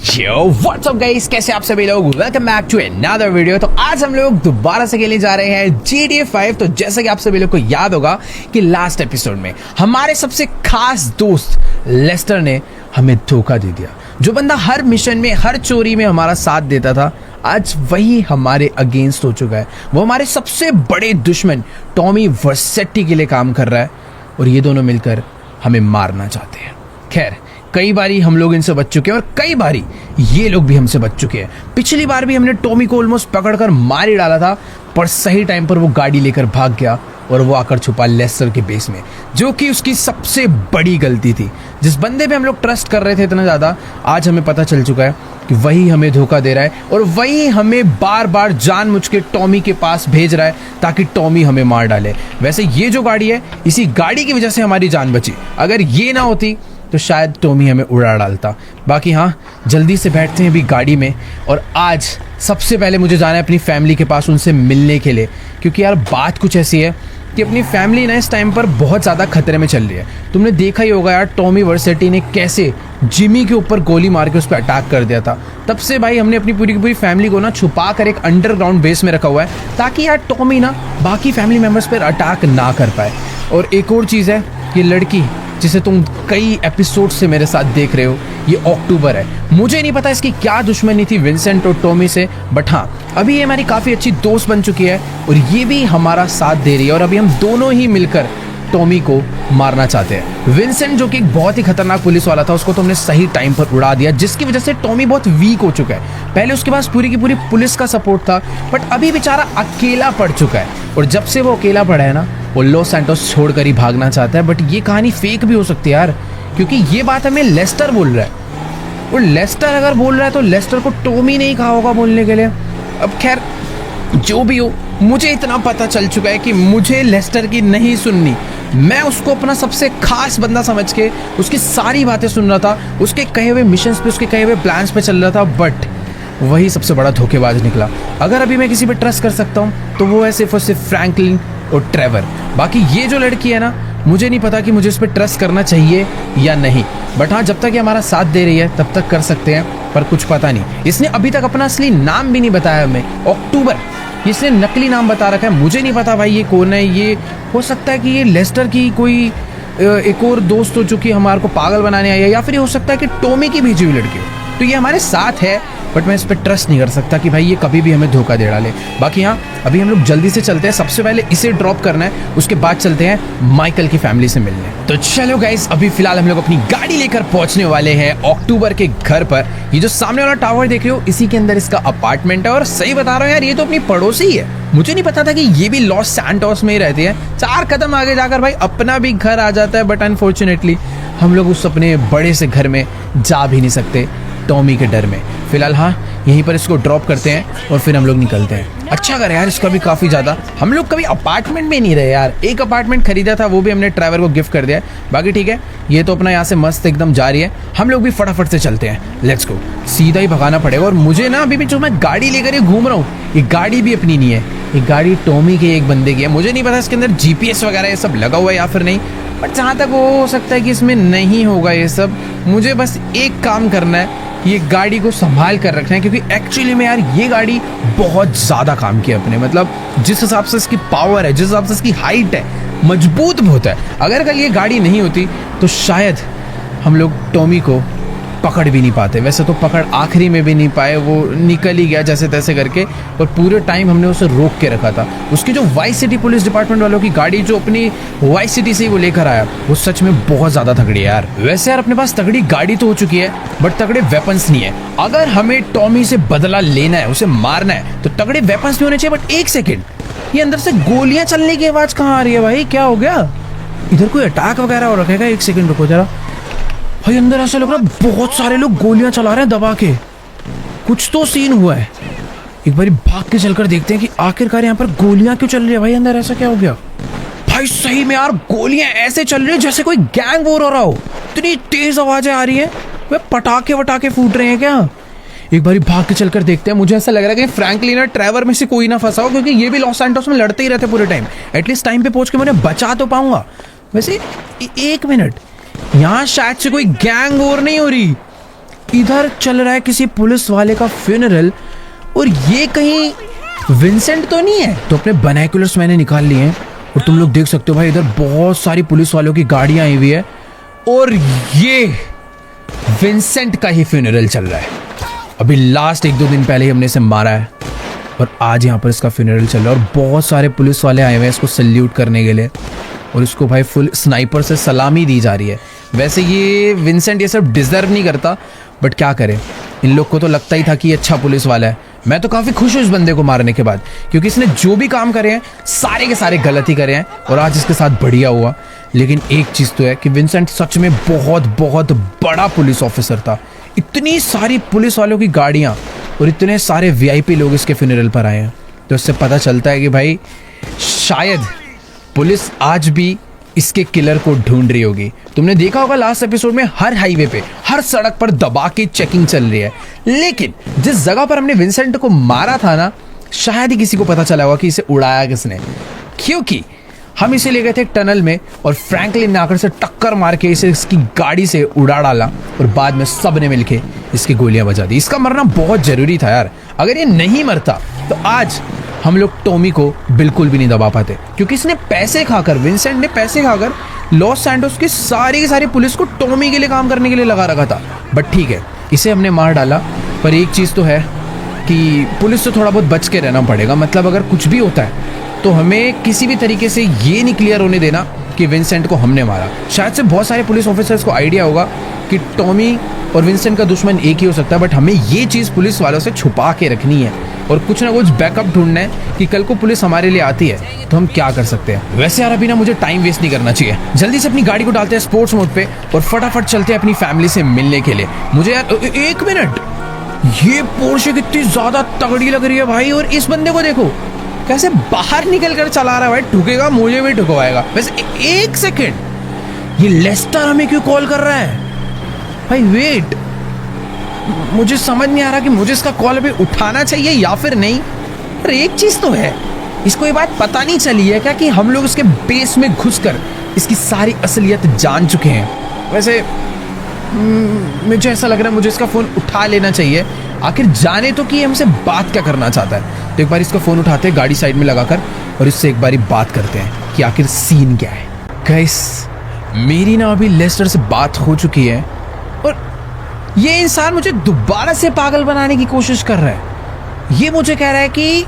Yo, what's up guys? कैसे आप सभी लोग? Welcome back to another video. तो आज हम लोग दोबारा से खेलने जा रहे हैं GTA 5। तो जैसा कि आप सभी लोग को याद होगा कि लास्ट एपिसोड में हमारे सबसे खास दोस्त लेस्टर ने हमें धोखा दे दिया। जो बंदा हर मिशन में, हर चोरी में हमारा साथ देता था, आज वही हमारे अगेंस्ट हो चुका है। वो हमारे सबसे बड़े दुश्मन टॉमी वर्सेटी के लिए काम कर रहा है और ये दोनों मिलकर हमें मारना चाहते हैं। खैर, कई बारी हम लोग इनसे बच चुके हैं और कई बारी ये लोग भी हमसे बच चुके हैं। पिछली बार भी हमने टॉमी को ऑलमोस्ट पकड़कर मार ही डाला था, पर सही टाइम पर वो गाड़ी लेकर भाग गया और वो आकर छुपा लेस्टर के बेस में, जो कि उसकी सबसे बड़ी गलती थी। जिस बंदे पे हम लोग ट्रस्ट कर रहे थे इतना ज़्यादा, आज हमें पता चल चुका है कि वही हमें धोखा दे रहा है और वही हमें बार बार जानबूझ के टॉमी के पास भेज रहा है ताकि टॉमी हमें मार डाले। वैसे ये जो गाड़ी है, इसी गाड़ी की वजह से हमारी जान बची। अगर ये ना होती तो शायद टॉमी हमें उड़ा डालता। बाकी हाँ, जल्दी से बैठते हैं अभी गाड़ी में और आज सबसे पहले मुझे जाना है अपनी फैमिली के पास, उनसे मिलने के लिए। क्योंकि यार बात कुछ ऐसी है कि अपनी फैमिली ना इस टाइम पर बहुत ज़्यादा खतरे में चल रही है। तुमने देखा ही होगा यार, टॉमी वर्सेटी ने कैसे जिमी के ऊपर गोली मार के उस पर अटैक कर दिया था। तब से भाई हमने अपनी पूरी की पूरी फैमिली को ना छुपा कर एक अंडरग्राउंड बेस में रखा हुआ है ताकि यार टॉमी ना बाकी फैमिली मेम्बर्स पर अटैक ना कर पाए। और एक और चीज़ है, ये लड़की जिसे तुम कई एपिसोड से मेरे साथ देख रहे हो, ये अक्टूबर है। मुझे नहीं पता इसकी क्या दुश्मनी थी विंसेंट और टॉमी से, बट हाँ, अभी ये हमारी काफ़ी अच्छी दोस्त बन चुकी है और ये भी हमारा साथ दे रही है। और अभी हम दोनों ही मिलकर टॉमी को मारना चाहते हैं। विंसेंट जो कि एक बहुत ही खतरनाक पुलिस वाला था, उसको तो हमने सही टाइम पर उड़ा दिया, जिसकी वजह से टॉमी बहुत वीक हो चुका है। पहले उसके पास पूरी की पूरी पुलिस का सपोर्ट था, बट अभी बेचारा अकेला पड़ चुका है। और जब से वो अकेला पड़ा है ना, वो लॉस सैंटोस छोड़कर ही भागना चाहता है। बट ये कहानी फेक भी हो सकती है यार, क्योंकि ये बात हमें लेस्टर बोल रहा है। और लेस्टर अगर बोल रहा है तो लेस्टर को टॉमी नहीं कहा होगा बोलने के लिए। अब खैर, जो भी हो, मुझे इतना पता चल चुका है कि मुझे लेस्टर की नहीं सुननी। मैं उसको अपना सबसे खास बंदा समझ के उसकी सारी बातें सुन रहा था, उसके कहे हुए मिशंस पे, उसके कहे हुए प्लान्स पे चल रहा था, बट वही सबसे बड़ा धोखेबाज निकला। अगर अभी मैं किसी पे ट्रस्ट कर सकता हूँ तो वो है सिर्फ और सिर्फ फ्रैंकलिन और ट्रेवर। बाकी ये जो लड़की है ना, मुझे नहीं पता कि मुझे उस पर ट्रस्ट करना चाहिए या नहीं। बट हाँ, जब तक ये हमारा साथ दे रही है तब तक कर सकते हैं, पर कुछ पता नहीं। इसने अभी तक अपना असली नाम भी नहीं बताया हमें, अक्टूबर। इसने नकली नाम बता रखा है। मुझे नहीं पता भाई ये कौन है। ये हो सकता है कि ये लेस्टर की कोई एक और दोस्त हो जो कि हमारे को पागल बनाने आई है, या फिर ये हो सकता है कि टॉमी की भेजी हुई लड़की हो। तो ये हमारे साथ है, बट मैं इस पर ट्रस्ट नहीं कर सकता कि भाई ये कभी भी हमें धोखा दे डाले। बाकी हाँ, अभी हम लोग जल्दी से चलते हैं। सबसे पहले इसे ड्रॉप करना है, उसके बाद चलते हैं माइकल की फैमिली से मिलने। तो चलो गाइस, अभी फिलहाल हम लोग अपनी गाड़ी लेकर पहुंचने वाले हैं अक्टूबर के घर पर। ये जो सामने वाला टावर देख रहे हो, इसी के अंदर इसका अपार्टमेंट है। और सही बता रहा हूँ यार, ये तो अपनी पड़ोसी है। मुझे नहीं पता था कि ये भी लॉस सैंटोस में ही रहती है। 4 कदम आगे जाकर भाई अपना भी घर आ जाता है, बट अनफॉर्चुनेटली हम लोग उस अपने बड़े से घर में जा भी नहीं सकते टॉमी के डर में। फिलहाल हाँ, यहीं पर इसको ड्रॉप करते हैं और फिर हम लोग निकलते हैं। अच्छा कर यार, इसका भी काफ़ी ज़्यादा। हम लोग कभी अपार्टमेंट में नहीं रहे यार। एक अपार्टमेंट खरीदा था, वो भी हमने ड्राइवर को गिफ्ट कर दिया है। बाकी ठीक है, ये तो अपना यहाँ से मस्त एकदम जा रही है। हम लोग भी फटाफट से चलते हैं, लेट्स गो। सीधा ही भगाना पड़ेगा। और मुझे ना अभी भी जो मैं गाड़ी लेकर ये घूम रहा हूँ, ये गाड़ी भी अपनी नहीं है, ये गाड़ी टॉमी के एक बंदे की है। मुझे नहीं पता इसके अंदर GPS वगैरह ये सब लगा हुआ है या फिर नहीं, बट जहाँ तक वो हो सकता है कि इसमें नहीं होगा ये सब। मुझे बस एक काम करना है, ये गाड़ी को संभाल कर रखना है, क्योंकि एक्चुअली में यार ये गाड़ी बहुत ज़्यादा काम की है अपने। मतलब जिस हिसाब से इसकी पावर है, जिस हिसाब से इसकी हाइट है, मजबूत बहुत है। अगर कल ये गाड़ी नहीं होती तो शायद हम लोग टॉमी को पकड़ भी नहीं पाते। वैसे तो पकड़ आखिरी में भी नहीं पाए, वो निकल ही गया जैसे तैसे करके। और पूरे टाइम हमने उसे रोक के रखा था। उसकी जो वाई सिटी पुलिस डिपार्टमेंट वालों की गाड़ी जो अपनी वाई सिटी से ही वो लेकर आया, वो सच में बहुत ज़्यादा तगड़ी है यार। वैसे यार अपने पास तगड़ी गाड़ी तो हो चुकी है, बट तगड़े वेपन्स नहीं है। अगर हमें टॉमी से बदला लेना है, उसे मारना है, तो तगड़े वेपन्स भी होने चाहिए। बट एक सेकेंड, ये अंदर से गोलियां चलने की आवाज़ कहाँ आ रही है भाई? क्या हो गया? इधर कोई अटैक वगैरह हो रखेगा? एक सेकेंड रुको जरा भाई, अंदर ऐसा लग रहा है बहुत सारे लोग गोलियां चला रहे हैं दबा के। कुछ तो सीन हुआ है। एक बार भाग के चलकर देखते हैं कि आखिरकार यहाँ पर गोलियां क्यों चल रही है भाई। अंदर ऐसा क्या हो गया भाई? सही में यार गोलियां ऐसे चल रही है जैसे कोई गैंग वॉर हो रहा हो। इतनी तेज आवाजें आ रही है। वे पटाखे वटाखे फूट रहे हैं क्या? एक बार भाग के चलकर देखते हैं। मुझे ऐसा लग रहा है कि फ्रैंकलिन और ट्रेवर में से कोई ना फंसा हो, क्योंकि ये भी लॉस सैंटोस में लड़ते ही रहते पूरे टाइम। एटलीस्ट टाइम पे पहुंच के मैं बचा तो पाऊंगा। वैसे एक मिनट, यहाँ शायद से कोई गैंग वॉर नहीं हो रही, इधर चल रहा है किसी पुलिस वाले का फ्यूनरल, और ये कहीं विंसेंट तो नहीं है। तो अपने बाइनोकुलर्स मैंने निकाल लिए हैं और तुम लोग देख सकते हो भाई इधर बहुत सारी पुलिस वालों की गाड़ियां आई हुई है और ये विंसेंट का ही फ्यूनरल चल रहा है। अभी लास्ट 1-2 दिन पहले ही हमने इसे मारा है और आज यहाँ पर इसका फ्यूनरल चल रहा है और बहुत सारे पुलिस वाले आए हुए हैं इसको सल्यूट करने के लिए और इसको भाई फुल स्नाइपर से सलामी दी जा रही है। वैसे ये विंसेंट ये सब डिजर्व नहीं करता, बट क्या करें, इन लोग को तो लगता ही था कि ये अच्छा पुलिस वाला है। मैं तो काफ़ी खुश हूँ इस बंदे को मारने के बाद, क्योंकि इसने जो भी काम करे हैं सारे के सारे गलत ही करे हैं और आज इसके साथ बढ़िया हुआ। लेकिन एक चीज़ तो है कि विंसेंट सच में बहुत बहुत बड़ा पुलिस ऑफिसर था। इतनी सारी पुलिस वालों की गाड़ियाँ और इतने सारे वीआईपी लोग इसके फ्यूनरल पर आए हैं, तो इससे पता चलता है कि भाई शायद पुलिस आज भी इसके किलर को ढूंढ रही होगी। तुमने देखा होगा लास्ट एपिसोड में हर हाईवे पे, हर सड़क पर दबा के चेकिंग चल रही है, लेकिन जिस जगह पर हमने विंसेंट को मारा था ना, शायद ही किसी को पता चला होगा कि इसे उड़ाया किसने, क्योंकि हम इसे ले गए थे एक टनल में और फ्रैंकलिन ने आकर से टक्कर मार के इसे इसकी गाड़ी से उड़ा डाला और बाद में सब ने मिलके इसकी गोलियां बजा दी। इसका मरना बहुत जरूरी था यार, अगर ये नहीं मरता तो आज हम लोग टॉमी को बिल्कुल भी नहीं दबा पाते, क्योंकि इसने पैसे खाकर, विंसेंट ने पैसे खाकर लॉस सैंटोस की सारी पुलिस को टॉमी के लिए काम करने के लिए लगा रखा था। बट ठीक है, इसे हमने मार डाला, पर एक चीज़ तो है कि पुलिस से थोड़ा बहुत बच के रहना पड़ेगा। मतलब अगर कुछ भी होता है तो हमें किसी भी तरीके से ये नहीं क्लियर होने देना कि विंसेंट को हमने मारा। शायद से बहुत सारे पुलिस ऑफिसर्स को आइडिया होगा कि टॉमी और विंसेंट का दुश्मन एक ही हो सकता है, बट हमें ये चीज़ पुलिस वालों से छुपा के रखनी है और कुछ ना कुछ बैकअप ढूंढना है कि कल को पुलिस हमारे लिए आती है तो हम क्या कर सकते हैं। वैसे यार अभी ना मुझे टाइम वेस्ट नहीं करना चाहिए, जल्दी से अपनी गाड़ी को डालते हैं स्पोर्ट्स मोड पे और फटाफट चलते हैं अपनी फैमिली से मिलने के लिए। मुझे यार 1 मिनट, ये पोर्शे कितनी ज्यादा तगड़ी लग रही है भाई, और इस बंदे को देखो कैसे बाहर निकल कर चला रहा है भाई, ठुकेगा मुझे भी ठुकवाएगा। वैसे 1 सेकेंड, ये लेस्टर हमें क्यों कॉल कर रहा है भाई? वेट, मुझे समझ नहीं आ रहा कि मुझे इसका कॉल अभी उठाना चाहिए या फिर नहीं। पर एक चीज तो है, इसको ये बात पता नहीं चली है क्या कि हम लोग इसके बेस में घुसकर इसकी सारी असलियत जान चुके हैं। वैसे मुझे ऐसा लग रहा है मुझे इसका फोन उठा लेना चाहिए, आखिर जाने तो कि हमसे बात क्या करना चाहता है। तो एक बार इसका फोन उठाते हैं गाड़ी साइड में लगाकर और इससे एक बारी बात करते हैं कि आखिर सीन क्या है। गाइस, मेरी ना अभी लेस्टर से बात हो चुकी है और ये इंसान मुझे दोबारा से पागल बनाने की कोशिश कर रहा है। ये मुझे कह रहा है कि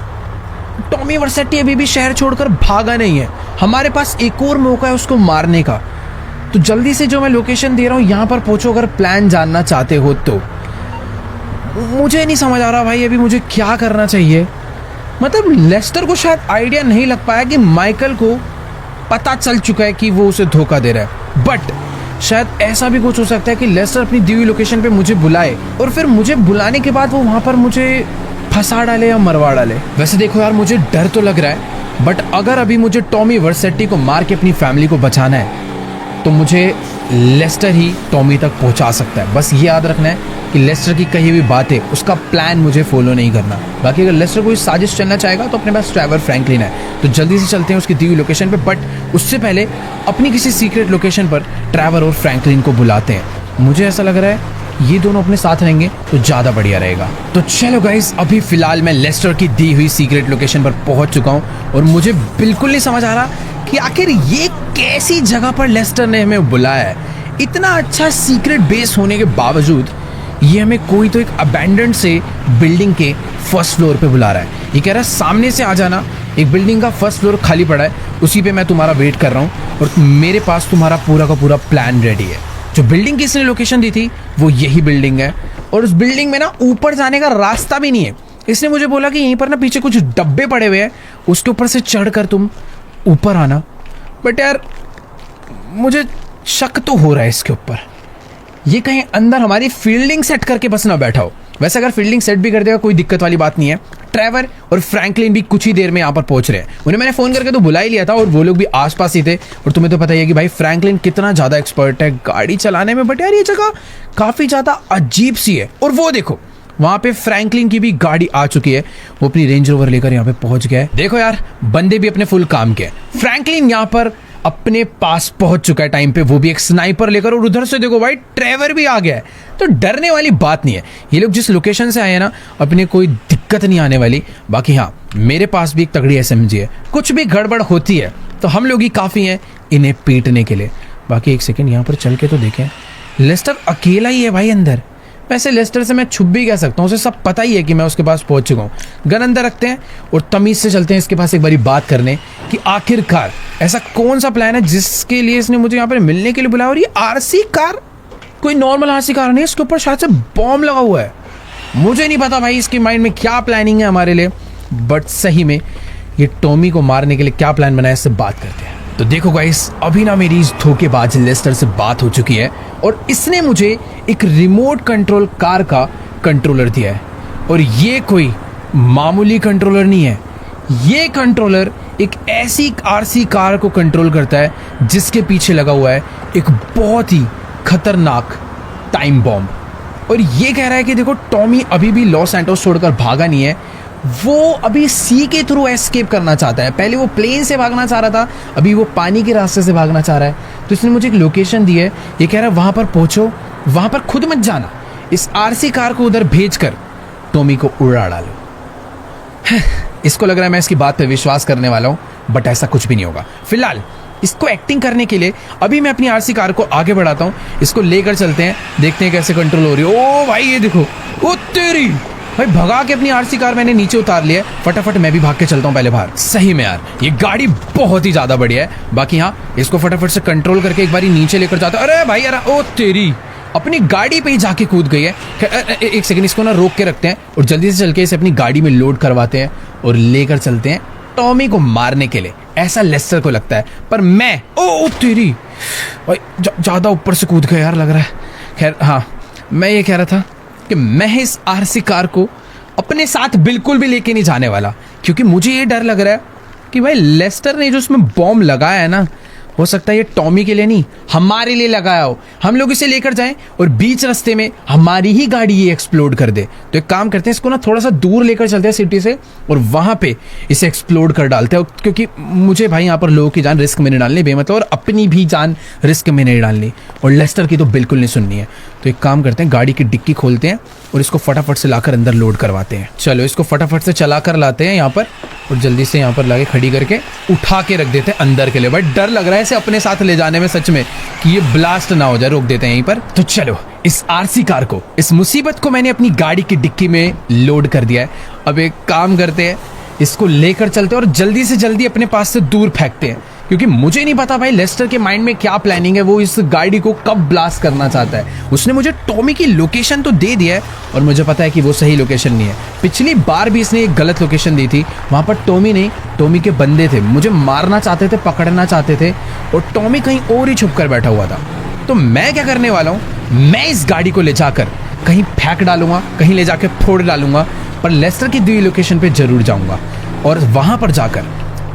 टॉमी वर्सेटी अभी भी शहर छोड़कर भागा नहीं है, हमारे पास एक और मौका है उसको मारने का। तो जल्दी से जो मैं लोकेशन दे रहा हूँ यहाँ पर पहुँचो अगर प्लान जानना चाहते हो तो। मुझे नहीं समझ आ रहा भाई अभी मुझे क्या करना चाहिए। मतलब लेस्टर को शायद आइडिया नहीं लग पाया कि माइकल को पता चल चुका है कि वो उसे धोखा दे रहा है, बट शायद ऐसा भी कुछ हो सकता है कि लेस्टर अपनी दी हुई लोकेशन पे मुझे बुलाए और फिर मुझे बुलाने के बाद वो वहाँ पर मुझे फंसा डाले या मरवा डाले। वैसे देखो यार, मुझे डर तो लग रहा है, बट अगर अभी मुझे टॉमी वर्सेटी को मार के अपनी फैमिली को बचाना है तो मुझे लेस्टर ही टॉमी तक पहुंचा सकता है। बस ये याद रखना है कि लेस्टर की कही हुई बातें, उसका प्लान मुझे फॉलो नहीं करना। बाकी अगर लेस्टर कोई साजिश चलना चाहेगा तो अपने पास ट्रेवर फ्रैंकलिन है, तो जल्दी से चलते हैं उसकी दी हुई लोकेशन पे। बट उससे पहले अपनी किसी सीक्रेट लोकेशन पर ट्रेवर और फ्रैंकलिन को बुलाते हैं। मुझे ऐसा लग रहा है ये दोनों अपने साथ रहेंगे तो ज़्यादा बढ़िया रहेगा। तो चलो गाइस, अभी फिलहाल मैं लेस्टर की दी हुई सीक्रेट लोकेशन पर पहुंच चुका हूं और मुझे बिल्कुल नहीं समझ आ रहा कि आखिर ये कैसी जगह पर लेस्टर ने हमें बुलाया है। इतना अच्छा सीक्रेट बेस होने के बावजूद ये हमें कोई तो एक अबैंडन्ड से बिल्डिंग के फर्स्ट फ्लोर पे बुला रहा है। ये कह रहा है सामने से आ जाना, एक बिल्डिंग का फर्स्ट फ्लोर खाली पड़ा है, उसी पे मैं तुम्हारा वेट कर रहा हूँ और मेरे पास तुम्हारा पूरा का पूरा प्लान रेडी है। जो बिल्डिंग की इसने लोकेशन दी थी वो यही बिल्डिंग है और उस बिल्डिंग में ना ऊपर जाने का रास्ता भी नहीं है। इसने मुझे बोला कि यहीं पर ना पीछे कुछ डब्बे पड़े हुए हैं, उसके ऊपर से चढ़कर तुम ऊपर आना। बट यार मुझे शक तो हो रहा है इसके ऊपर, ये कहीं अंदर हमारी फील्डिंग सेट करके बस ना बैठा हो। वैसे अगर फील्डिंग सेट भी कर देगा कोई दिक्कत वाली बात नहीं है। ट्रेवर और फ्रैंकलिन भी कुछ ही देर में यहाँ पर पहुंच रहे हैं। उन्हें मैंने फ़ोन करके तो बुला ही लिया था और वो लोग भी आसपास ही थे। और तुम्हें तो पता ही है कि भाई फ्रैंकलिन कितना ज़्यादा एक्सपर्ट है गाड़ी चलाने में। बट यार ये जगह काफ़ी ज़्यादा अजीब सी है। और वो देखो वहाँ पे फ्रैंकलिन की भी गाड़ी आ चुकी है, वो अपनी रेंज रोवर लेकर यहाँ पे पहुँच गया है। देखो यार, बंदे भी अपने फुल काम के हैं। फ्रैंकलिन यहाँ पर अपने पास पहुंच चुका है टाइम पे, वो भी एक स्नाइपर लेकर। और उधर से देखो भाई ट्रेवर भी आ गया है, तो डरने वाली बात नहीं है। ये लोग जिस लोकेशन से आए हैं ना, अपने कोई दिक्कत नहीं आने वाली। बाकी हाँ, मेरे पास भी एक तगड़ी SMG है, कुछ भी गड़बड़ होती है तो हम लोग ही काफ़ी हैं इन्हें पीटने के लिए। बाकी एक सेकेंड यहाँ पर चल के तो देखें, लेस्टर अकेला ही है भाई अंदर। वैसे लेस्टर से मैं छुप भी कह सकता हूँ, उसे सब पता ही है कि मैं उसके पास पहुंच चुका हूँ। गन अंदर रखते हैं और तमीज़ से चलते हैं इसके पास एक बारी बात करने कि आखिरकार ऐसा कौन सा प्लान है जिसके लिए इसने मुझे यहाँ पर मिलने के लिए बुलाया। और ये RC कार कोई नॉर्मल RC कार नहीं है, इसके ऊपर शायद से बॉम्ब लगा हुआ है। मुझे नहीं पता भाई इसके माइंड में क्या प्लानिंग है हमारे लिए, बट सही में ये टॉमी को मारने के लिए क्या प्लान बनाया, इससे बात करते हैं। तो देखो गाइस, अभी ना मेरी इस धोखेबाज लेस्टर से बात हो चुकी है और इसने मुझे एक रिमोट कंट्रोल कार का कंट्रोलर दिया है। और ये कोई मामूली कंट्रोलर नहीं है, ये कंट्रोलर एक ऐसी RC कार को कंट्रोल करता है जिसके पीछे लगा हुआ है एक बहुत ही खतरनाक टाइम बॉम्ब। और ये कह रहा है कि देखो टॉमी अभी भी लॉस सैंटोस छोड़कर भागा नहीं है, वो अभी सी के थ्रू एस्केप करना चाहता है। पहले वो प्लेन से भागना चाह रहा था, अभी वो पानी के रास्ते से भागना चाह रहा है। तो इसने मुझे एक लोकेशन दी है, ये कह रहा है वहाँ पर पहुँचो, वहाँ पर खुद मत जाना, इस RC कार को उधर भेज कर टॉमी को उड़ा डालो। इसको लग रहा है मैं इसकी बात पे विश्वास करने वाला हूँ, बट ऐसा कुछ भी नहीं होगा। फिलहाल इसको एक्टिंग करने के लिए अभी मैं अपनी RC कार को आगे बढ़ाता हूँ, इसको लेकर चलते हैं, देखते हैं कैसे कंट्रोल हो रही है। ओ भाई ये देखो, ओ तेरी भाई, भगा के अपनी RC कार मैंने नीचे उतार लिया। फटाफट मैं भी भाग के चलता हूँ पहले बाहर। सही में यार ये गाड़ी बहुत ही ज्यादा बढ़िया है। बाकी हाँ, इसको फटाफट से कंट्रोल करके एक बारी नीचे लेकर जाता हूँ। अरे भाई यार, ओ तेरी अपनी गाड़ी पे ही जाके कूद गई है। एक सेकंड, इसको ना रोक के रखते हैं और जल्दी से चल के इसे अपनी गाड़ी में लोड करवाते हैं और लेकर चलते हैं टॉमी को मारने के लिए, ऐसा लेस्टर को लगता है। पर मैं ओ तेरी भाई ज्यादा ऊपर से कूद गया यार लग रहा है। खैर हाँ, मैं ये कह रहा था कि मैं इस RC कार को अपने साथ बिल्कुल भी लेके नहीं जाने वाला, क्योंकि मुझे ये डर लग रहा है कि भाई लेस्टर ने जो उसमें बॉम्ब लगाया है ना, हो सकता है ये टॉमी के लिए नहीं हमारे लिए लगाया हो। हम लोग इसे लेकर जाएं और बीच रास्ते में हमारी ही गाड़ी ये एक्सप्लोड कर दे। तो एक काम करते हैं, इसको ना थोड़ा सा दूर लेकर चलते हैं सिटी से और वहां पे इसे एक्सप्लोड कर डालते हैं, क्योंकि मुझे भाई यहाँ पर लोगों की जान रिस्क में नहीं डालनी बेमतलब, और अपनी भी जान रिस्क में नहीं डालनी, और लेस्टर की तो बिल्कुल नहीं सुननी है। तो एक काम करते हैं, गाड़ी की डिक्की खोलते हैं और इसको फटाफट से लाकर अंदर लोड करवाते हैं। चलो इसको फटाफट से चला कर लाते हैं यहाँ पर और जल्दी से यहाँ पर लाके खड़ी करके उठा के रख देते हैं अंदर के लिए। भाई डर लग रहा है इसे अपने साथ ले जाने में सच में, कि ये ब्लास्ट ना हो जाए। रोक देते हैं यहीं पर। तो चलो इस RC कार को, इस मुसीबत को मैंने अपनी गाड़ी की डिक्की में लोड कर दिया है। अब एक काम करते हैं, इसको लेकर चलते हैं और जल्दी से जल्दी अपने पास से दूर फेंकते हैं, क्योंकि मुझे नहीं पता भाई लेस्टर के माइंड में क्या प्लानिंग है, वो इस गाड़ी को कब ब्लास्ट करना चाहता है। उसने मुझे टॉमी की लोकेशन तो दे दिया है और मुझे पता है कि वो सही लोकेशन नहीं है। पिछली बार भी इसने एक गलत लोकेशन दी थी, वहाँ पर टॉमी नहीं, टॉमी के बंदे थे, मुझे मारना चाहते थे, पकड़ना चाहते थे, और टॉमी कहीं और ही छुप कर बैठा हुआ था। तो मैं क्या करने वाला हूँ, मैं इस गाड़ी को ले जाकर कहीं फेंक डालूंगा, कहीं ले जाकर फोड़ डालूंगा, पर लेस्टर की दी लोकेशन पे जरूर जाऊंगा और वहां पर जाकर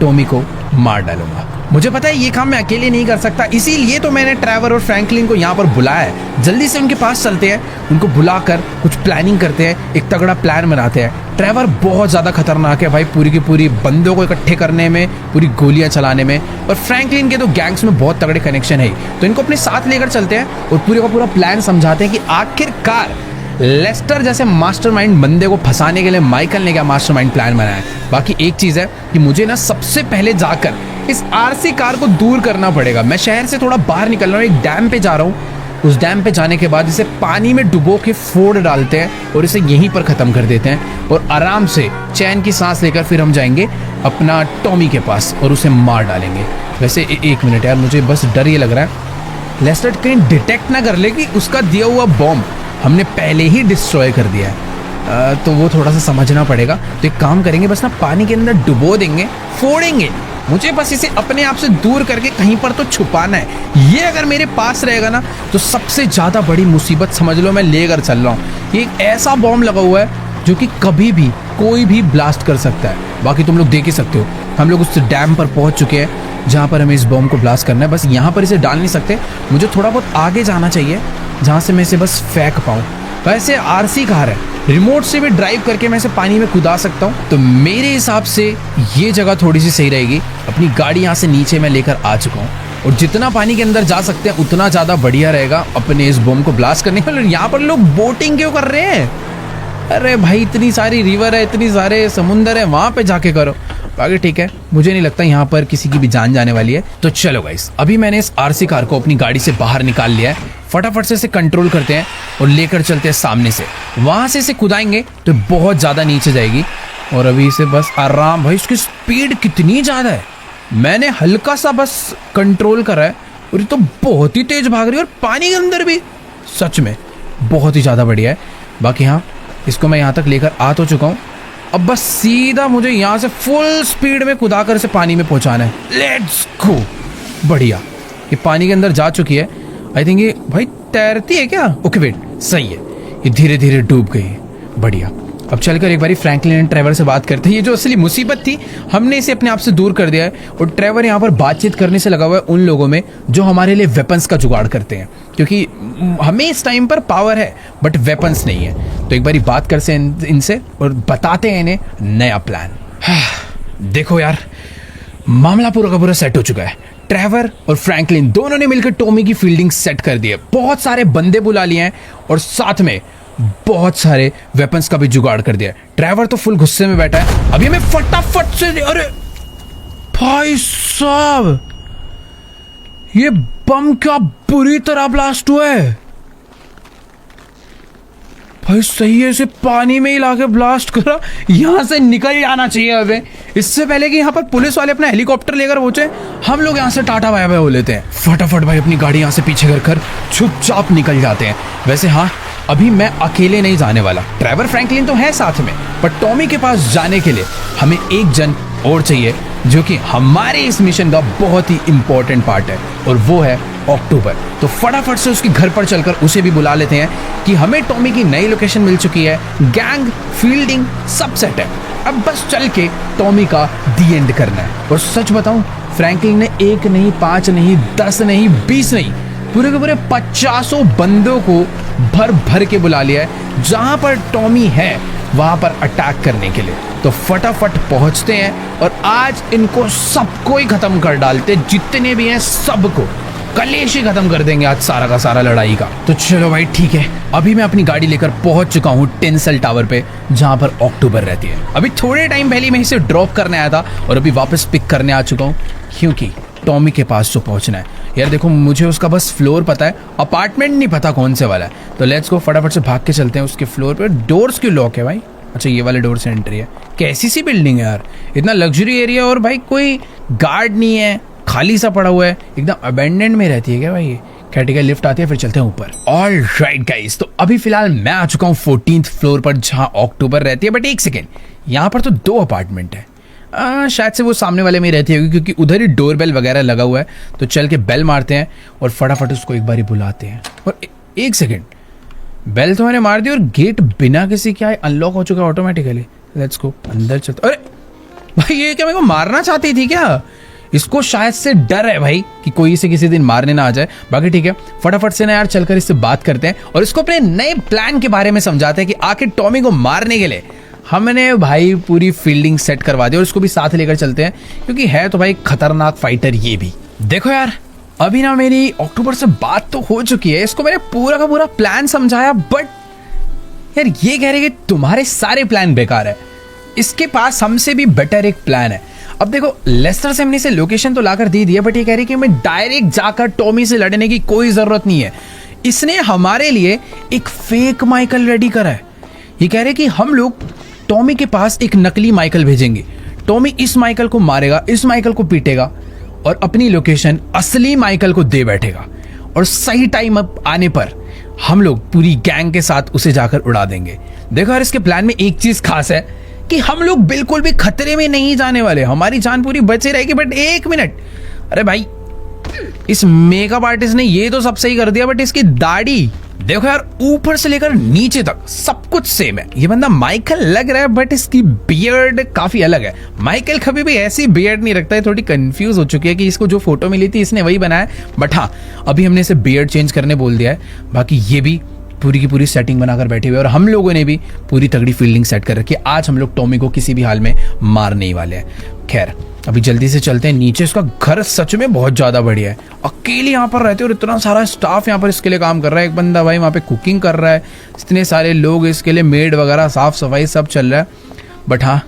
टॉमी को मार डालूंगा। मुझे पता है ये काम मैं अकेले नहीं कर सकता, इसीलिए तो मैंने ट्रेवर और फ्रैंकलिन को यहाँ पर बुलाया है। जल्दी से उनके पास चलते हैं, उनको बुलाकर कुछ प्लानिंग करते हैं, एक तगड़ा प्लान बनाते हैं। ट्रेवर बहुत ज़्यादा खतरनाक है भाई, पूरी की पूरी बंदों को इकट्ठे करने में, पूरी गोलियां चलाने में, और फ्रैंकलिन के तो गैंग्स में बहुत तगड़े कनेक्शन है। तो इनको अपने साथ लेकर चलते हैं और पूरे का पूरा प्लान समझाते हैं कि आखिरकार लेस्टर जैसे मास्टरमाइंड बंदे को फंसाने के लिए माइकल ने क्या मास्टरमाइंड प्लान बनाया है। बाकी एक चीज़ है कि मुझे ना सबसे पहले जाकर इस RC कार को दूर करना पड़ेगा। मैं शहर से थोड़ा बाहर निकल रहा हूँ, एक डैम पे जा रहा हूँ। उस डैम पे जाने के बाद इसे पानी में डुबो के फोड़ डालते हैं और इसे यहीं पर ख़त्म कर देते हैं, और आराम से चैन की सांस लेकर फिर हम जाएंगे अपना टॉमी के पास और उसे मार डालेंगे। वैसे एक मिनट यार, मुझे बस डर ये लग रहा है लेस्टर कहीं डिटेक्ट ना कर ले कि उसका दिया हुआ बॉम्ब हमने पहले ही डिस्ट्रॉय कर दिया है। तो वो थोड़ा सा समझना पड़ेगा। तो एक काम करेंगे, बस ना पानी के अंदर डुबो देंगे, फोड़ेंगे। मुझे बस इसे अपने आप से दूर करके कहीं पर तो छुपाना है। ये अगर मेरे पास रहेगा ना तो सबसे ज़्यादा बड़ी मुसीबत समझ लो मैं लेकर चल रहा हूँ। ये एक ऐसा बॉम्ब लगा हुआ है जो कि कभी भी कोई भी ब्लास्ट कर सकता है। बाकी तुम लोग देख ही सकते हो, हम लोग उस डैम पर पहुँच चुके हैं जहाँ पर हमें इस बॉम्ब को ब्लास्ट करना है। बस यहाँ पर इसे डाल नहीं सकते, मुझे थोड़ा बहुत आगे जाना चाहिए जहाँ से मैं इसे बस फेंक पाऊँ। वैसे RC कार है, रिमोट से भी ड्राइव करके मैं इसे पानी में कूदा सकता हूँ। तो मेरे हिसाब से ये जगह थोड़ी सी सही रहेगी। अपनी गाड़ी यहाँ से नीचे मैं लेकर आ चुका हूँ और जितना पानी के अंदर जा सकते हैं उतना ज़्यादा बढ़िया रहेगा अपने इस बम को ब्लास्ट करने के लिए। यहाँ पर लोग बोटिंग क्यों कर रहे हैं? अरे भाई इतनी सारी रिवर है, इतनी सारे समुंदर है, वहाँ पे जाके करो। बाकी ठीक है, मुझे नहीं लगता यहाँ पर किसी की भी जान जाने वाली है। तो चलो गाइस, अभी मैंने इस आरसी कार को अपनी गाड़ी से बाहर निकाल लिया है। फटाफट से इसे कंट्रोल करते हैं और लेकर चलते हैं सामने से। वहां से इसे कुदाएंगे तो बहुत ज्यादा नीचे जाएगी और अभी इसे बस आराम। भाई इसकी स्पीड कितनी ज्यादा है, मैंने हल्का सा बस कंट्रोल करा है और ये तो बहुत ही तेज भाग रही है और पानी के अंदर भी सच में बहुत ही ज्यादा बढ़िया है। बाकी हाँ, इसको मैं यहाँ तक लेकर आ तो चुका हूँ। अब बस सीधा मुझे यहाँ से फुल स्पीड में कुदा कर इसे पानी में पहुंचाना है। Let's go. बढ़िया, ये पानी के अंदर जा चुकी है। आई थिंक ये भाई तैरती है क्या? ओके वेट, सही है, ये धीरे धीरे डूब गई है। बढ़िया। अब चलकर एक बारी फ्रैंकलिन एंड ट्रेवर से बात करते हैं। ये जो असली मुसीबत थी हमने इसे अपने आप से दूर कर दिया है और ट्रेवर यहाँ पर बातचीत करने से लगा हुआ है उन लोगों में जो हमारे लिए वेपन्स का जुगाड़ करते हैं, क्योंकि हमें इस टाइम पर पावर है बट वेपन्स नहीं है। तो एक बारी बात करते हैं इनसे और बताते हैं इन्हें नया प्लान। देखो यार, मामला पूरा का पूरा सेट हो चुका है। ट्रेवर और फ्रैंकलिन दोनों ने मिलकर टॉमी की फील्डिंग सेट कर दी है। बहुत सारे बंदे बुला लिए हैं और साथ में बहुत सारे वेपन्स का भी जुगाड़ कर दिया है। ट्रेवर तो फुल गुस्से में बैठा है। अभी मैं फटाफट से, अरे भाई साहब, ये बम क्या बुरी तरह ब्लास्ट हुआ है। भाई सही है, इसे पानी में ही लाके ब्लास्ट करा। यहां से निकल जाना चाहिए अबे, इससे पहले कि यहाँ पर पुलिस वाले अपना हेलीकॉप्टर लेकर पहुंचे। हम लोग यहाँ से टाटा बाय बाय हो लेते हैं। फटाफट भाई अपनी गाड़ी यहाँ से पीछे कर चुपचाप निकल जाते हैं। वैसे हाँ, अभी मैं अकेले नहीं जाने वाला। ट्रेवर फ्रैंकलिन तो है साथ में, पर टॉमी के पास जाने के लिए हमें एक जन और चाहिए जो कि हमारे इस मिशन का बहुत ही इंपॉर्टेंट पार्ट है और वो है अक्टूबर। तो फटाफट से उसके घर पर चलकर उसे भी बुला लेते हैं कि हमें टॉमी की नई लोकेशन मिल चुकी है, गैंग फील्डिंग सब सेट है। अब बस चल के टॉमी का दी एंड करना है। और सच बताऊं, फ्रैंकलिन ने 1 नहीं 5 नहीं 10 नहीं 20 नहीं, पूरे के पूरे 50 बंदों को भर भर के बुला लिया है जहां पर टॉमी है वहां पर अटैक करने के लिए। तो फटाफट पहुंचते हैं और आज इनको सबको ही खत्म कर डालते, जितने भी हैं सबको कलेश ही खत्म कर देंगे आज सारा का सारा लड़ाई का। तो चलो भाई ठीक है, अभी मैं अपनी गाड़ी लेकर पहुंच चुका हूँ टेंसल टावर पे जहां पर अक्टूबर रहती है। अभी थोड़े टाइम पहले मैं इसे ड्रॉप करने आया था और अभी वापस पिक करने आ चुका हूँ क्योंकि टॉमी के पास जो पहुंचना है। यार देखो, मुझे उसका बस फ्लोर पता है, अपार्टमेंट नहीं पता कौन से वाला है। तो लेट्स गो, फटाफट से भाग के चलते हैं उसके फ्लोर पे। डोर्स क्यों लॉक है भाई? अच्छा, ये वाले डोर से एंट्री है। कैसी सी बिल्डिंग है यार, इतना लग्जरी एरिया और भाई कोई गार्ड नहीं है, खाली सा पड़ा हुआ है, एकदम अबेंडेंड में रहती है क्या भाई? ठीक है, लिफ्ट आती है, फिर चलते हैं ऊपर। ऑल राइट गाइस, तो अभी फिलहाल मैं आ चुका हूँ 14th फ्लोर पर जहाँ अक्टूबर रहती है। बट एक सेकेंड, यहाँ पर तो 2 अपार्टमेंट है। शायद से वो सामने वाले में ही रहती होगी क्योंकि उधर ही डोर बेल वगैरह लगा हुआ है। तो चल के बेल मारते हैं और फटाफट उसको एक बारी बुलाते हैं। और एक सेकेंड, बेल तो मैंने मार दी और गेट बिना किसी क्या अनलॉक हो चुका है ऑटोमेटिकली। लेट्स गो, अंदर चलते। अरे भाई, ये क्या मेरे को मारना चाहती थी क्या? इसको शायद से डर है भाई कि कोई इसे किसी दिन मारने ना आ जाए। बाकी ठीक है, फटाफट से ना यार चलकर इससे बात करते हैं और इसको अपने नए प्लान के बारे में समझाते हैं कि आखिर टॉमी को मारने के लिए हमने भाई पूरी फील्डिंग सेट करवा दी और इसको भी साथ लेकर चलते हैं क्योंकि है तो भाई खतरनाक फाइटर ये भी। देखो यार, अभी ना मेरी अक्टूबर से बात तो हो चुकी है, इसको मैंने पूरा का पूरा प्लान समझाया, बट यार ये कह रहे कि तुम्हारे सारे प्लान बेकार है, इसके पास हमसे भी बेटर एक प्लान है। अब देखो, लेस्टर से हमने इसे लोकेशन तो लाकर दे दी है, बट ये कह रही कि मैं डायरेक्ट जाकर टॉमी से लड़ने की कोई जरूरत नहीं है। इसने हमारे लिए एक फेक माइकल रेडी करा है। ये कह रहे कि हम लोग टॉमी के पास एक नकली माइकल भेजेंगे, टॉमी इस माइकल को मारेगा, इस माइकल को पीटेगा और अपनी लोकेशन असली माइकल को दे बैठेगा और सही टाइम अप आने पर हम लोग पूरी गैंग के साथ उसे जाकर उड़ा देंगे। देखो यार, इसके प्लान में एक चीज खास है कि हम लोग बिल्कुल भी खतरे में नहीं जाने वाले, हमारी जान पूरी बची रहेगी। बट एक मिनट, अरे भाई, इस मेकअप आर्टिस्ट ने ये तो सब सही कर दिया, बट इसकी दाढ़ी देखो यार, ऊपर से लेकर नीचे तक सब कुछ सेम है। ये बंदा माइकल लग रहा है बट इसकी बियर्ड काफी अलग है। माइकल कभी भी ऐसी बियर्ड नहीं रखता है। थोड़ी कंफ्यूज हो चुकी है कि इसको जो फोटो मिली थी इसने वही बनाया, बट हाँ, अभी हमने इसे बियर्ड चेंज करने बोल दिया है। बाकी ये भी पूरी की पूरी सेटिंग बनाकर बैठे हुए और हम लोगों ने भी पूरी तगड़ी फील्डिंग सेट कर रखी है। आज हम लोग टॉमी को किसी भी हाल में मारने ही वाले हैं। खैर अभी जल्दी से चलते हैं नीचे। इसका घर सच में बहुत ज़्यादा बढ़िया है। अकेले यहाँ पर रहते और इतना सारा स्टाफ यहाँ पर इसके लिए काम कर रहा है। एक बंदा भाई वहाँ पे कुकिंग कर रहा है, इतने सारे लोग इसके लिए, मेड वगैरह, साफ सफाई सब चल रहा है। बट हाँ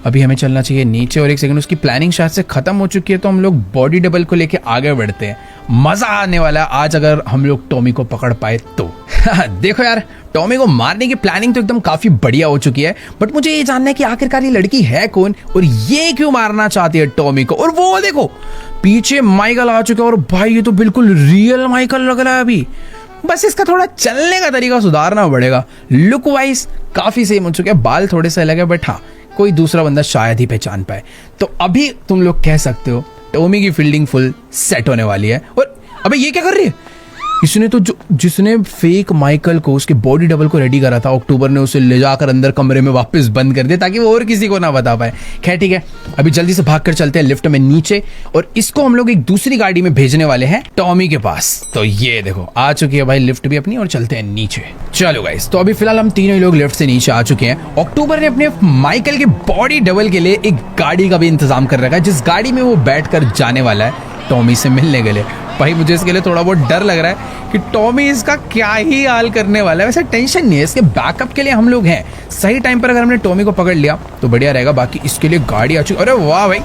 अभी हमें चलना चाहिए नीचे। और एक सेकंड, उसकी प्लानिंग शायद से खत्म हो चुकी है, तो हम लोग बॉडी डबल को लेके आगे बढ़ते हैं। मजा आने वाला है आज अगर हम लोग टॉमी को पकड़ पाए तो। देखो यार, टॉमी को मारने की प्लानिंग तो एकदम काफी बढ़िया हो चुकी है, बट मुझे ये जानना है कि आखिरकार ये लड़की है कौन और ये क्यों मारना चाहती है टॉमी को। और वो देखो पीछे माइकल आ चुका है और भाई ये तो बिल्कुल रियल माइकल लग रहा है अभी। बस इसका थोड़ा चलने का तरीका सुधारना पड़ेगा। लुक वाइज काफी सेम हो चुके हैं, बाल थोड़े से अलग है, बट हाँ कोई दूसरा बंदा शायद ही पहचान पाए। तो अभी तुम लोग कह सकते हो टॉमी की फील्डिंग फुल सेट होने वाली है। और अबे ये क्या कर रही है? इसने तो जिसने फेक माइकल को, उसके बॉडी डबल को रेडी करा था, अक्टूबर ने उसे ले जाकर अंदर कमरे में वापस बंद कर दिया ताकि वो और किसी को ना बता पाए। खैर ठीक है, अभी जल्दी से भागकर चलते हैं लिफ्ट में नीचे और इसको हम लोग एक दूसरी गाड़ी में भेजने वाले हैं टॉमी के पास। तो ये देखो आ चुकी है भाई लिफ्ट भी अपनी और चलते हैं नीचे। चलो गाइस, तो अभी फिलहाल हम तीनों लोग लिफ्ट से नीचे आ चुके हैं। अक्टूबर ने अपने माइकल के बॉडी डबल के लिए एक गाड़ी का भी इंतजाम कर रखा है, जिस गाड़ी में वो बैठ कर जाने वाला है टॉमी से मिलने के लिए। भाई मुझे इसके लिए थोड़ा बहुत डर लग रहा है कि टॉमी इसका क्या ही हाल करने वाला है। वैसे टेंशन नहीं है, इसके बैकअप के लिए हम लोग हैं। सही टाइम पर अगर हमने टॉमी को पकड़ लिया तो बढ़िया रहेगा। बाकी इसके लिए गाड़ी आ चुकी। अरे वाह भाई,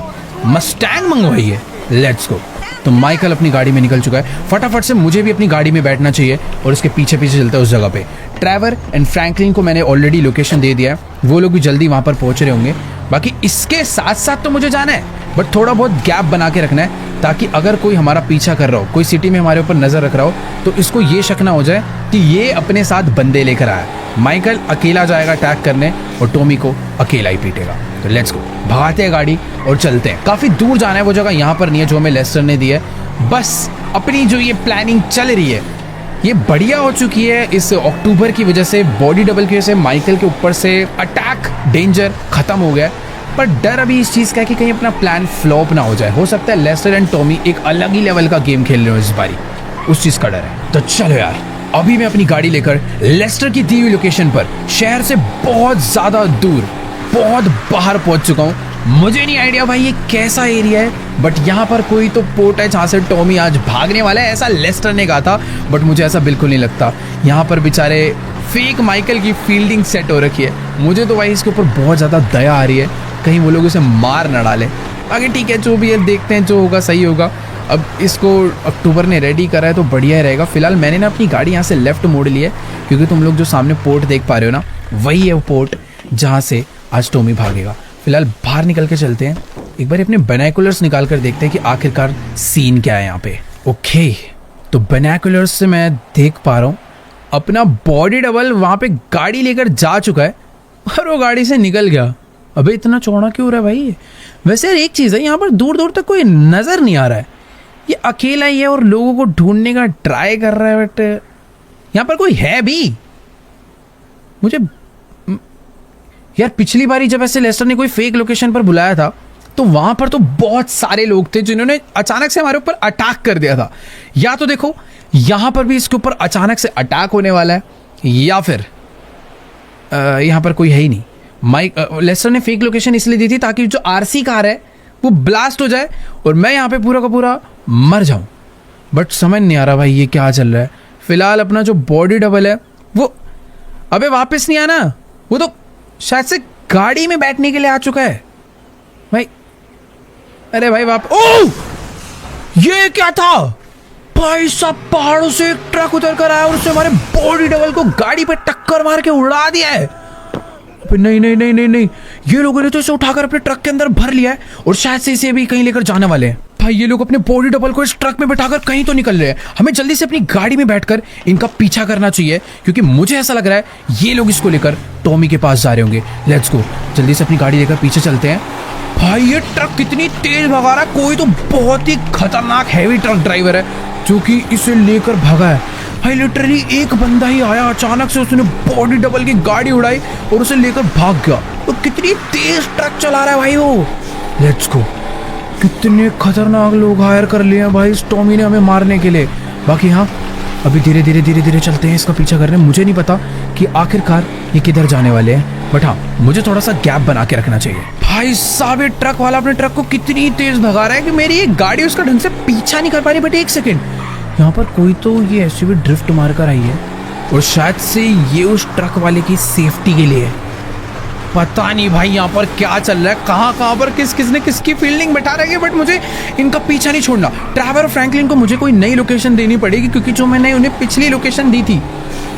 मस्टैंग मंगवाई है, लेट्स गो। तो माइकल अपनी गाड़ी में निकल चुका है। फटाफट से मुझे भी अपनी गाड़ी में बैठना चाहिए और इसके पीछे पीछे चलते हैं उस जगह पे। ट्रेवर एंड फ्रैंकलिन को मैंने ऑलरेडी लोकेशन दे दिया है, वो लोग भी जल्दी वहां पर पहुंच रहे होंगे। बाकी इसके साथ साथ तो मुझे जाना है, बट थोड़ा बहुत गैप बना के रखना है ताकि अगर कोई हमारा पीछा कर रहा हो, कोई सिटी में हमारे ऊपर नजर रख रहा हो, तो इसको ये शक ना हो जाए कि ये अपने साथ बंदे लेकर आया। माइकल अकेला जाएगा अटैक करने और टॉमी को अकेला ही पीटेगा। तो लेट्स गो, भगाते हैं गाड़ी और चलते हैं। काफी दूर जाना है, वो जगह यहाँ पर नहीं है जो हमें लेस्टर ने दी है। बस अपनी जो ये प्लानिंग चल रही है ये बढ़िया हो चुकी है। इस अक्टूबर की वजह से, बॉडी डबल की वजह से माइकल के ऊपर से अटैक डेंजर खत्म हो गया। पर डर अभी इस चीज का है कि कहीं अपना प्लान फ्लॉप ना हो जाए। हो सकता है लेस्टर एंड टॉमी एक अलग ही लेवल का गेम खेल रहे हो इस बारी, उस चीज का डर है। तो चलो यार, अभी मैं अपनी गाड़ी लेकर लेस्टर की दी हुई लोकेशन पर शहर से बहुत ज्यादा दूर, बहुत बाहर पहुंच चुका हूँ। मुझे नहीं आइडिया भाई ये कैसा एरिया है, बट यहाँ पर कोई तो पोर्ट है जहाँ से टॉमी आज भागने वाला है, ऐसा लेस्टर ने कहा था। बट मुझे ऐसा बिल्कुल नहीं लगता। यहाँ पर बेचारे फेक माइकल की फील्डिंग सेट हो रखी है। मुझे तो भाई इसके ऊपर बहुत ज़्यादा दया आ रही है, कहीं वो लोग इसे मार न डाले। आगे ठीक है, जो भी है देखते हैं, जो होगा सही होगा। अब इसको अक्टूबर ने रेडी करा है तो बढ़िया ही रहेगा। फिलहाल मैंने ना अपनी गाड़ी यहाँ से लेफ्ट मोड़ ली है, क्योंकि तुम लोग जो सामने पोर्ट देख पा रहे हो ना, वही है वो पोर्ट जहाँ से आज टॉमी भागेगा। फिलहाल बाहर निकल के चलते हैं, एक बार अपने बाइनोकुलर्स निकाल कर देखते हैं कि आखिरकार सीन क्या है यहाँ पे। ओके, तो बाइनोकुलर्स से मैं देख पा रहा हूँ अपना बॉडी डबल वहाँ पे गाड़ी लेकर जा चुका है और वो गाड़ी से निकल गया। अबे इतना चौड़ा क्यों हो रहा है भाई? वैसे एक चीज़ है, यहाँ पर दूर दूर तक कोई नज़र नहीं आ रहा है। ये अकेला ही है और लोगों को ढूंढने का ट्राई कर रहा है, बट यहाँ पर कोई है भी? मुझे यार पिछली बारी जब ऐसे लेस्टर ने कोई फेक लोकेशन पर बुलाया था तो वहां पर तो बहुत सारे लोग थे जिन्होंने अचानक से हमारे ऊपर अटैक कर दिया था। या तो देखो यहां पर भी इसके ऊपर अचानक से अटैक होने वाला है, या फिर यहां पर कोई है ही नहीं। लेस्टर ने फेक लोकेशन इसलिए दी थी ताकि जो आरसी कार है वो ब्लास्ट हो जाए और मैं यहाँ पे पूरा का पूरा मर जाऊं। बट समझ नहीं आ रहा भाई ये क्या चल रहा है। फिलहाल अपना जो बॉडी डबल है वो अबे वापस नहीं आना, वो तो शायद से गाड़ी में बैठने के लिए आ चुका है भाई। अरे भाई ओह, ये क्या था भाई साहब? पहाड़ों से एक ट्रक उतर कर आया और उसने हमारे बॉडी डबल को गाड़ी पे टक्कर मार के उड़ा दिया है। नहीं नहीं नहीं नहीं नहीं, ये लोगों ने तो इसे उठाकर अपने ट्रक के अंदर भर लिया है और शायद से इसे भी कहीं लेकर जाने वाले हैं। भाई ये लोग अपने बॉडी डबल को इस ट्रक में बैठाकर कहीं तो निकल रहे हैं। हमें जल्दी से अपनी गाड़ी में बैठकर इनका पीछा करना चाहिए, क्योंकि मुझे ऐसा लग रहा है ये लोग इसको लेकर टॉमी के पास जा रहे होंगे। लेट्स गो, जल्दी से अपनी गाड़ी लेकर पीछे चलते हैं। भाई ये ट्रक कितनी तेज भगा रहा है, कोई तो बहुत ही खतरनाक हैवी ट्रक ड्राइवर है जो कि इसे लेकर भागा है। भाई लिटरली एक बंदा ही आया, अचानक से उसने बॉडी डबल की गाड़ी उड़ाई और उसे लेकर भाग गया। तो कितनी तेज ट्रक चला रहा है भाई वो। लेट्स गो, कितने खतरनाक लोग हायर कर लिए हैं भाई इस टॉमी ने हमें मारने के लिए। बाकी हाँ, अभी धीरे धीरे धीरे धीरे चलते हैं इसका पीछा करने। मुझे नहीं पता कि आखिरकार ये किधर जाने वाले हैं, बट हाँ मुझे थोड़ा सा गैप बना के रखना चाहिए। भाई साहब ये ट्रक वाला अपने ट्रक को कितनी तेज भगा रहा है कि मेरी एक गाड़ी उसका ढंग से पीछा नहीं कर पा रही। बट एक सेकेंड, यहाँ पर कोई तो ये एसयूवी ड्रिफ्ट मार कर आई है और शायद से ये उस ट्रक वाले की सेफ्टी के लिए है। पता नहीं भाई यहाँ पर क्या चल रहा है, कहाँ पर किसने किसकी फील्डिंग बैठा रखी है, बट मुझे इनका पीछा नहीं छोड़ना। ट्रैवर और फ्रैंकलिन को मुझे कोई नई लोकेशन देनी पड़ेगी, क्योंकि जो मैंने उन्हें पिछली लोकेशन दी थी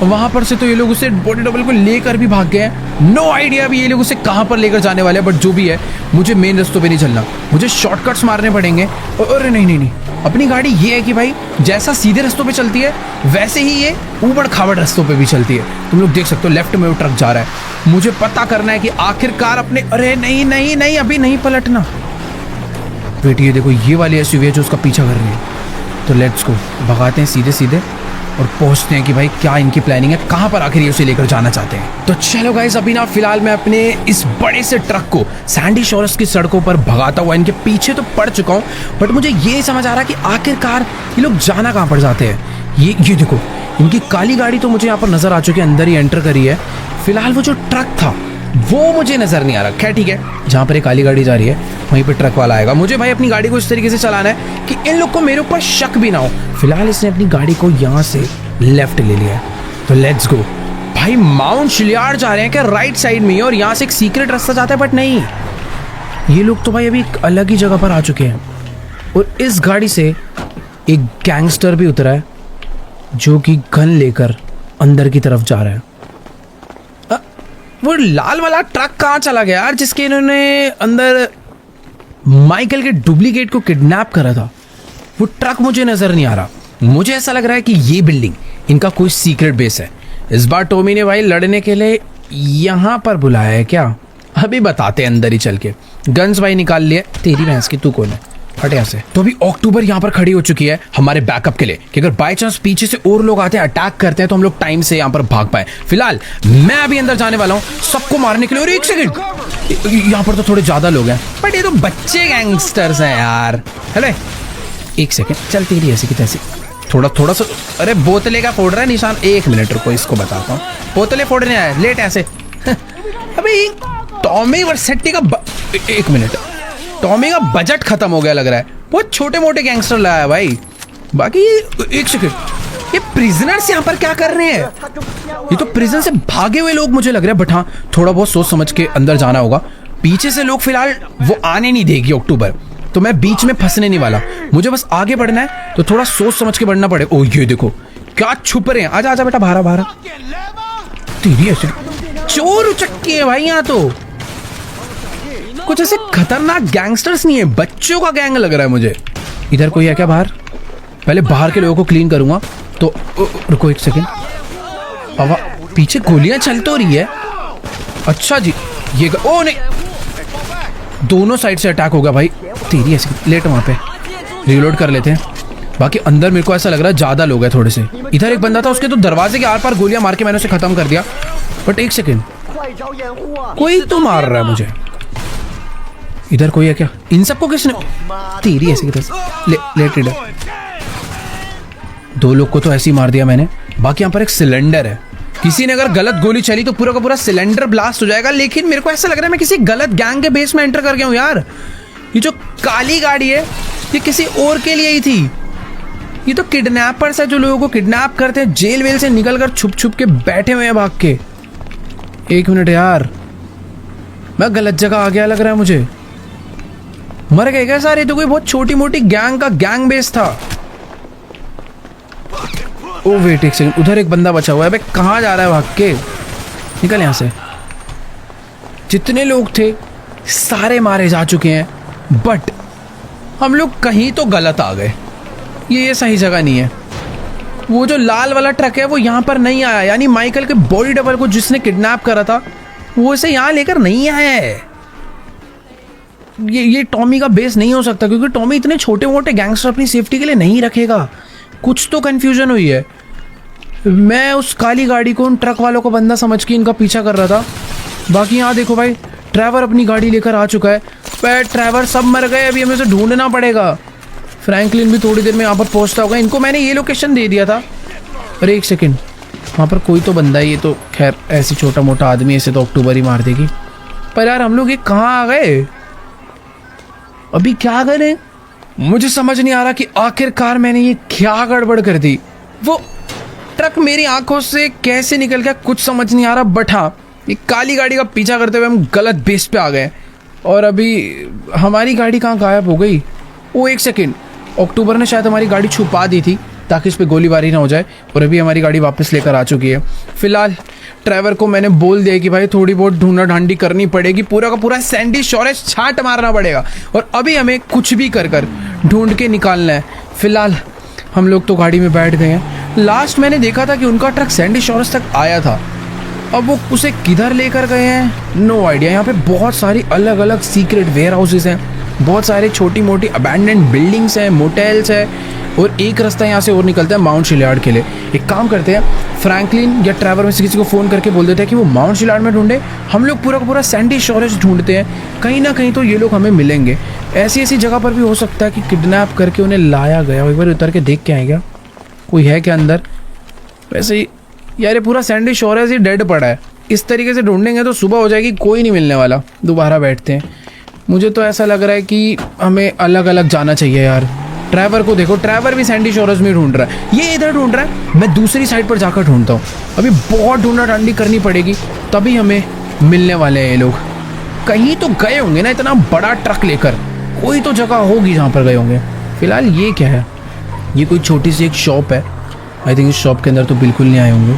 वहाँ पर से तो ये लोग उसे बॉडी डबल को लेकर भी भाग गए हैं। नो आइडिया अभी ये लोग उसे कहाँ पर लेकर जाने वाले हैं, बट जो भी है मुझे मेन रास्तों पे नहीं चलना, मुझे शॉर्टकट्स मारने पड़ेंगे। अरे नहीं, अपनी गाड़ी ये है कि भाई जैसा सीधे रास्तों पे चलती है वैसे ही ये ऊबड़ खाबड़ रास्तों पे भी चलती है। तुम लोग देख सकते हो लेफ्ट में वो ट्रक जा रहा है। मुझे पता करना है कि आखिरकार अपने, अरे नहीं अभी नहीं पलटना। वेट, ये देखो ये वाली एसयूवी है जो उसका पीछा कर रही है। तो लेट्स गो, भगाते हैं सीधे सीधे और पहुंचते हैं कि भाई क्या इनकी प्लानिंग है, कहाँ पर आखिर ये उसे लेकर जाना चाहते हैं। तो चलो गाइस, अभी ना फिलहाल मैं अपने इस बड़े से ट्रक को सैंडी शोर्स की सड़कों पर भगाता हुआ इनके पीछे तो पड़ चुका हूँ, बट मुझे ये समझ आ रहा है कि आखिरकार ये लोग जाना कहाँ पर जाते हैं। ये देखो इनकी काली गाड़ी तो मुझे यहाँ पर नजर आ चुकी है, अंदर ही एंटर करी है। फिलहाल वो जो ट्रक था वो मुझे नजर नहीं आ रहा। खैर ठीक है, जहाँ पर एक काली गाड़ी जा रही है वहीं पे ट्रक वाला आएगा। मुझे भाई अपनी गाड़ी को इस तरीके से चलाना है कि इन लोग को मेरे ऊपर शक भी ना हो। फिलहाल इसने अपनी गाड़ी को यहाँ से लेफ्ट ले लिया है, तो लेट्स गो। भाई माउंट शिलियार्ड जा रहे हैं क्या राइट साइड में, और यहाँ से एक सीक्रेट रास्ता जाता है, बट नहीं, ये लोग तो भाई अभी एक अलग ही जगह पर आ चुके हैं। और इस गाड़ी से एक गैंगस्टर भी उतरा है जो कि गन लेकर अंदर की तरफ जा रहा है। वो लाल वाला ट्रक कहाँ चला गया यार, जिसके इन्होंने अंदर माइकल के डुप्लीकेट को किडनैप करा था? वो ट्रक मुझे नजर नहीं आ रहा। मुझे ऐसा लग रहा है कि ये बिल्डिंग इनका कोई सीक्रेट बेस है। इस बार टॉमी ने भाई लड़ने के लिए यहाँ पर बुलाया है क्या? अभी बताते हैं अंदर ही चल के। गन्स भाई निकाल लिए। तेरी भैंस की, तू कौन है? हट यहाँ से। तो अभी अक्टूबर यहाँ पर खड़ी हो चुकी है हमारे बैकअप के लिए कि अगर बाय चांस पीछे से और लोग आते हैं, अटैक करते हैं, तो हम लोग टाइम से यहाँ पर भाग पाए। फिलहाल मैं अभी अंदर जाने वाला हूँ सबको मारने के लिए। और एक सेकंड, यहाँ पर तो थोड़े ज्यादा लोग हैं, बट ये तो बच्चे गैंगस्टर्स हैं यार। हेलो एक सेकंड, चल तेरी ऐसी की तैसी थोड़ा सा। अरे बोतले का फोड़ रहा है निशान। एक मिनट रुको, इसको बताता हूँ। बोतले फोड़ने आया लेट ऐसे। अबे टॉमी वर्सेटी का एक मिनट, टॉमी का बजट खत्म हो गया लग रहा है। बहुत छोटे मोटे गैंगस्टर लाया भाई। बाकी एक सेकंड, ये प्रिजनर्स यहाँ पर क्या कर रहे हैं? ये तो प्रिजन से भागे हुए लोग मुझे लग रहा है, बट हाँ थोड़ा बहुत सोच समझ के अंदर जाना होगा। पीछे से लोग फिलहाल वो आने नहीं देगी अक्टूबर, तो मैं बीच में फंसने नहीं वाला। मुझे बस आगे बढ़ना है, तो थोड़ा सोच समझ के बढ़ना पड़ेगा। ओ ये देखो क्या छुप रहे हैं। आजा आजा बेटा, बाहर तेरी ऐसे चोर उचक्के है भाई। यहाँ तो कुछ ऐसे खतरनाक गैंगस्टर्स नहीं है, बच्चों का गैंग लग रहा है मुझे। इधर कोई है क्या बाहर? पहले बाहर के लोगों को क्लीन करूंगा। तो रुको एक सेकेंड, अब पीछे गोलियां चल तो रही है। अच्छा जी, ये ओ नहीं, दोनों साइड से अटैक होगा भाई। तेरी ऐसी लेट, वहां पे रिलोड कर लेते हैं। बाकी अंदर मेरे को ऐसा लग रहा है ज्यादा लोग हैं थोड़े से। इधर एक बंदा था, उसके तो दरवाजे के आर पार गोलियां मार के मैंने उसे खत्म कर दिया। बट एक सेकेंड, कोई तो मार रहा है मुझे। इधर कोई है क्या? इन सबको किसने? तेरी ऐसी लेट इधर। दो लोग को तो ऐसे ही मार दिया मैंने। बाकी यहाँ पर एक सिलेंडर है, किसी ने अगर गलत गोली चली तो पूरा का पूरा सिलेंडर ब्लास्ट हो जाएगा। लेकिन मेरे को ऐसा लग रहा है मैं किसी गलत गैंग के बेस में एंटर कर गया हूँ यार। ये जो काली गाड़ी है ये किसी और के लिए ही थी। ये तो किडनैपर्स है जो लोगों को किडनैप करते हैं, जेल वेल से निकल कर छुप छुप के बैठे हुए हैं भाग के। एक मिनट यार, मैं गलत जगह आ गया लग रहा है मुझे। मर गए क्या सारे? तो कोई बहुत छोटी मोटी गैंग का गैंग बेस था। ओ वेट एक सेकंड, उधर एक बंदा बचा हुआ है। भाई कहाँ जा रहा है भाग के? निकल यहाँ से। जितने लोग थे सारे मारे जा चुके हैं, बट हम लोग कहीं तो गलत आ गए। ये सही जगह नहीं है। वो जो लाल वाला ट्रक है वो यहाँ पर नहीं आया, यानी माइकल के बॉडी डबल को जिसने किडनैप करा था वो इसे यहाँ लेकर नहीं आया है। ये टॉमी का बेस नहीं हो सकता, क्योंकि टॉमी इतने छोटे मोटे गैंगस्टर अपनी सेफ्टी के लिए नहीं रखेगा। कुछ तो कंफ्यूजन हुई है। मैं उस काली गाड़ी को उन ट्रक वालों को बंदा समझ के इनका पीछा कर रहा था। बाकी यहाँ देखो भाई, ट्रैवर अपनी गाड़ी लेकर आ चुका है। पर ट्रैवर सब मर गए, अभी हमें उसे ढूंढना पड़ेगा। फ्रैंकलिन भी थोड़ी देर में यहाँ पर पहुँचता होगा। इनको मैंने ये लोकेशन दे दिया था, अरे एक सेकेंड, वहाँ पर कोई तो बंदा है। ये तो खैर ऐसे छोटा मोटा आदमी, ऐसे तो अक्टूबर ही मार देगी। पर यार हम लोग ये कहाँ आ गए? अभी क्या करें? मुझे समझ नहीं आ रहा कि आखिरकार मैंने ये क्या गड़बड़ कर दी। वो ट्रक मेरी आंखों से कैसे निकल गया कुछ समझ नहीं आ रहा। बट हाँ, ये काली गाड़ी का पीछा करते हुए हम गलत बेस पे आ गए और अभी हमारी गाड़ी कहाँ गायब हो गई? वो एक सेकेंड, अक्टूबर ने शायद हमारी गाड़ी छुपा दी थी ताकि इस पे गोलीबारी ना हो जाए और अभी हमारी गाड़ी वापस लेकर आ चुकी है। फिलहाल ड्राइवर को मैंने बोल दिया कि भाई थोड़ी बहुत ढूंढा ढांडी करनी पड़ेगी, पूरा का पूरा सैंडी शोरेज छांट मारना पड़ेगा और अभी हमें कुछ भी कर कर ढूंढ के निकालना है। फिलहाल हम लोग तो गाड़ी में बैठ गए हैं। लास्ट मैंने देखा था कि उनका ट्रक सैंडी शोरेज तक आया था, अब वो उसे किधर लेकर गए हैं नो आइडिया। यहाँ पे बहुत सारी अलग अलग सीक्रेट वेयर हाउसेज हैं, बहुत सारे छोटी मोटी अबैंडन्ड बिल्डिंग्स हैं, मोटेल्स है और एक रास्ता यहाँ से और निकलता है माउंट शिलार्ड के लिए। एक काम करते हैं, फ्रैंकलिन या ट्रैवर में से किसी को फ़ोन करके बोल देते हैं कि वो माउंट शिलार्ड में ढूंढे, हम लोग पूरा का पूरा सैंडी शोरेज ढूंढते हैं। कहीं ना कहीं तो ये लोग हमें मिलेंगे। ऐसी ऐसी जगह पर भी हो सकता है कि किडनैप करके उन्हें लाया गया। एक बार उतर के देख के आएगा कोई है क्या अंदर। वैसे ही यार ये पूरा सैंडी शोरेज ही डेड पड़ा है। इस तरीके से ढूंढेंगे तो सुबह हो जाएगी, कोई नहीं मिलने वाला। दोबारा बैठते हैं। मुझे तो ऐसा लग रहा है कि हमें अलग अलग जाना चाहिए यार। ड्राइवर को देखो, ड्राइवर भी सैंडी शोरेज में ढूंढ रहा है, ये इधर ढूंढ रहा है, मैं दूसरी साइड पर जाकर ढूंढता हूँ। अभी बहुत ढूंढा ढांडी करनी पड़ेगी तभी हमें मिलने वाले हैं ये लोग। कहीं तो गए होंगे ना, इतना बड़ा ट्रक लेकर कोई तो जगह होगी जहाँ पर गए होंगे। फिलहाल ये क्या है? ये कोई छोटी सी एक शॉप है। आई थिंक इस शॉप के अंदर तो बिल्कुल नहीं आए होंगे।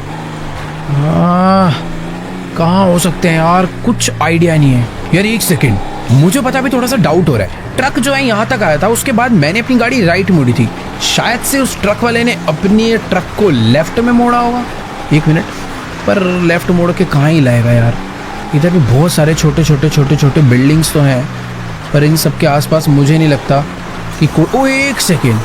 कहाँ हो सकते हैं यार, कुछ आइडिया नहीं है यार। एक सेकेंड, मुझे पता भी थोड़ा सा डाउट हो रहा है। ट्रक जो है यहाँ तक आया था, उसके बाद मैंने अपनी गाड़ी राइट मोड़ी थी, शायद से उस ट्रक वाले ने अपनी ट्रक को लेफ्ट में मोड़ा होगा। एक मिनट, पर लेफ्ट मोड़ के कहाँ ही लाएगा यार? इधर भी बहुत सारे छोटे छोटे बिल्डिंग्स तो हैं, पर इन सब के आसपास मुझे नहीं लगता कि कोई। एक सेकेंड,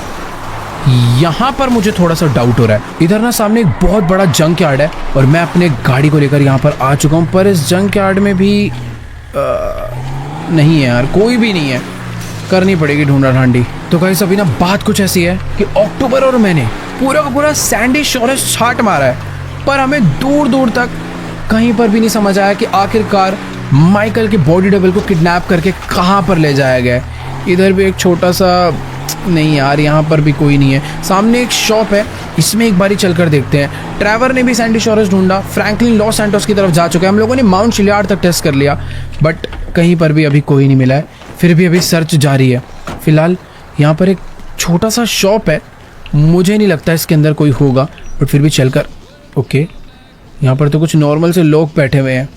यहाँ पर मुझे थोड़ा सा डाउट हो रहा है। इधर ना सामने एक बहुत बड़ा जंक यार्ड है और मैं अपने गाड़ी को लेकर यहाँ पर आ चुका हूँ, पर इस जंक यार्ड में भी नहीं है यार, कोई भी नहीं है। करनी पड़ेगी ढूंढा ढांडी। तो गाइस अभी ना बात कुछ ऐसी है कि अक्टूबर और मैंने पूरा का पूरा सैंडी शोरेज छाट मारा है, पर हमें दूर दूर तक कहीं पर भी नहीं समझ आया कि आखिरकार माइकल के बॉडी डबल को किडनैप करके कहाँ पर ले जाया गया है। इधर भी एक छोटा सा, नहीं यार यहाँ पर भी कोई नहीं है। सामने एक शॉप है, इसमें एक बारी चलकर देखते हैं। ट्रैवर ने भी सैंडी शोरेज ढूंढा, फ्रैंकलिन लॉस सैंटोस की तरफ जा चुका है। हम लोगों ने माउंट शिलार्ड तक टेस्ट कर लिया, बट कहीं पर भी अभी कोई नहीं मिला है। फिर भी अभी सर्च जारी है। फिलहाल यहाँ पर एक छोटा सा शॉप है, मुझे नहीं लगता इसके अंदर कोई होगा, बट फिर भी चलकर। ओके, यहाँ पर तो कुछ नॉर्मल से लोग बैठे हुए हैं,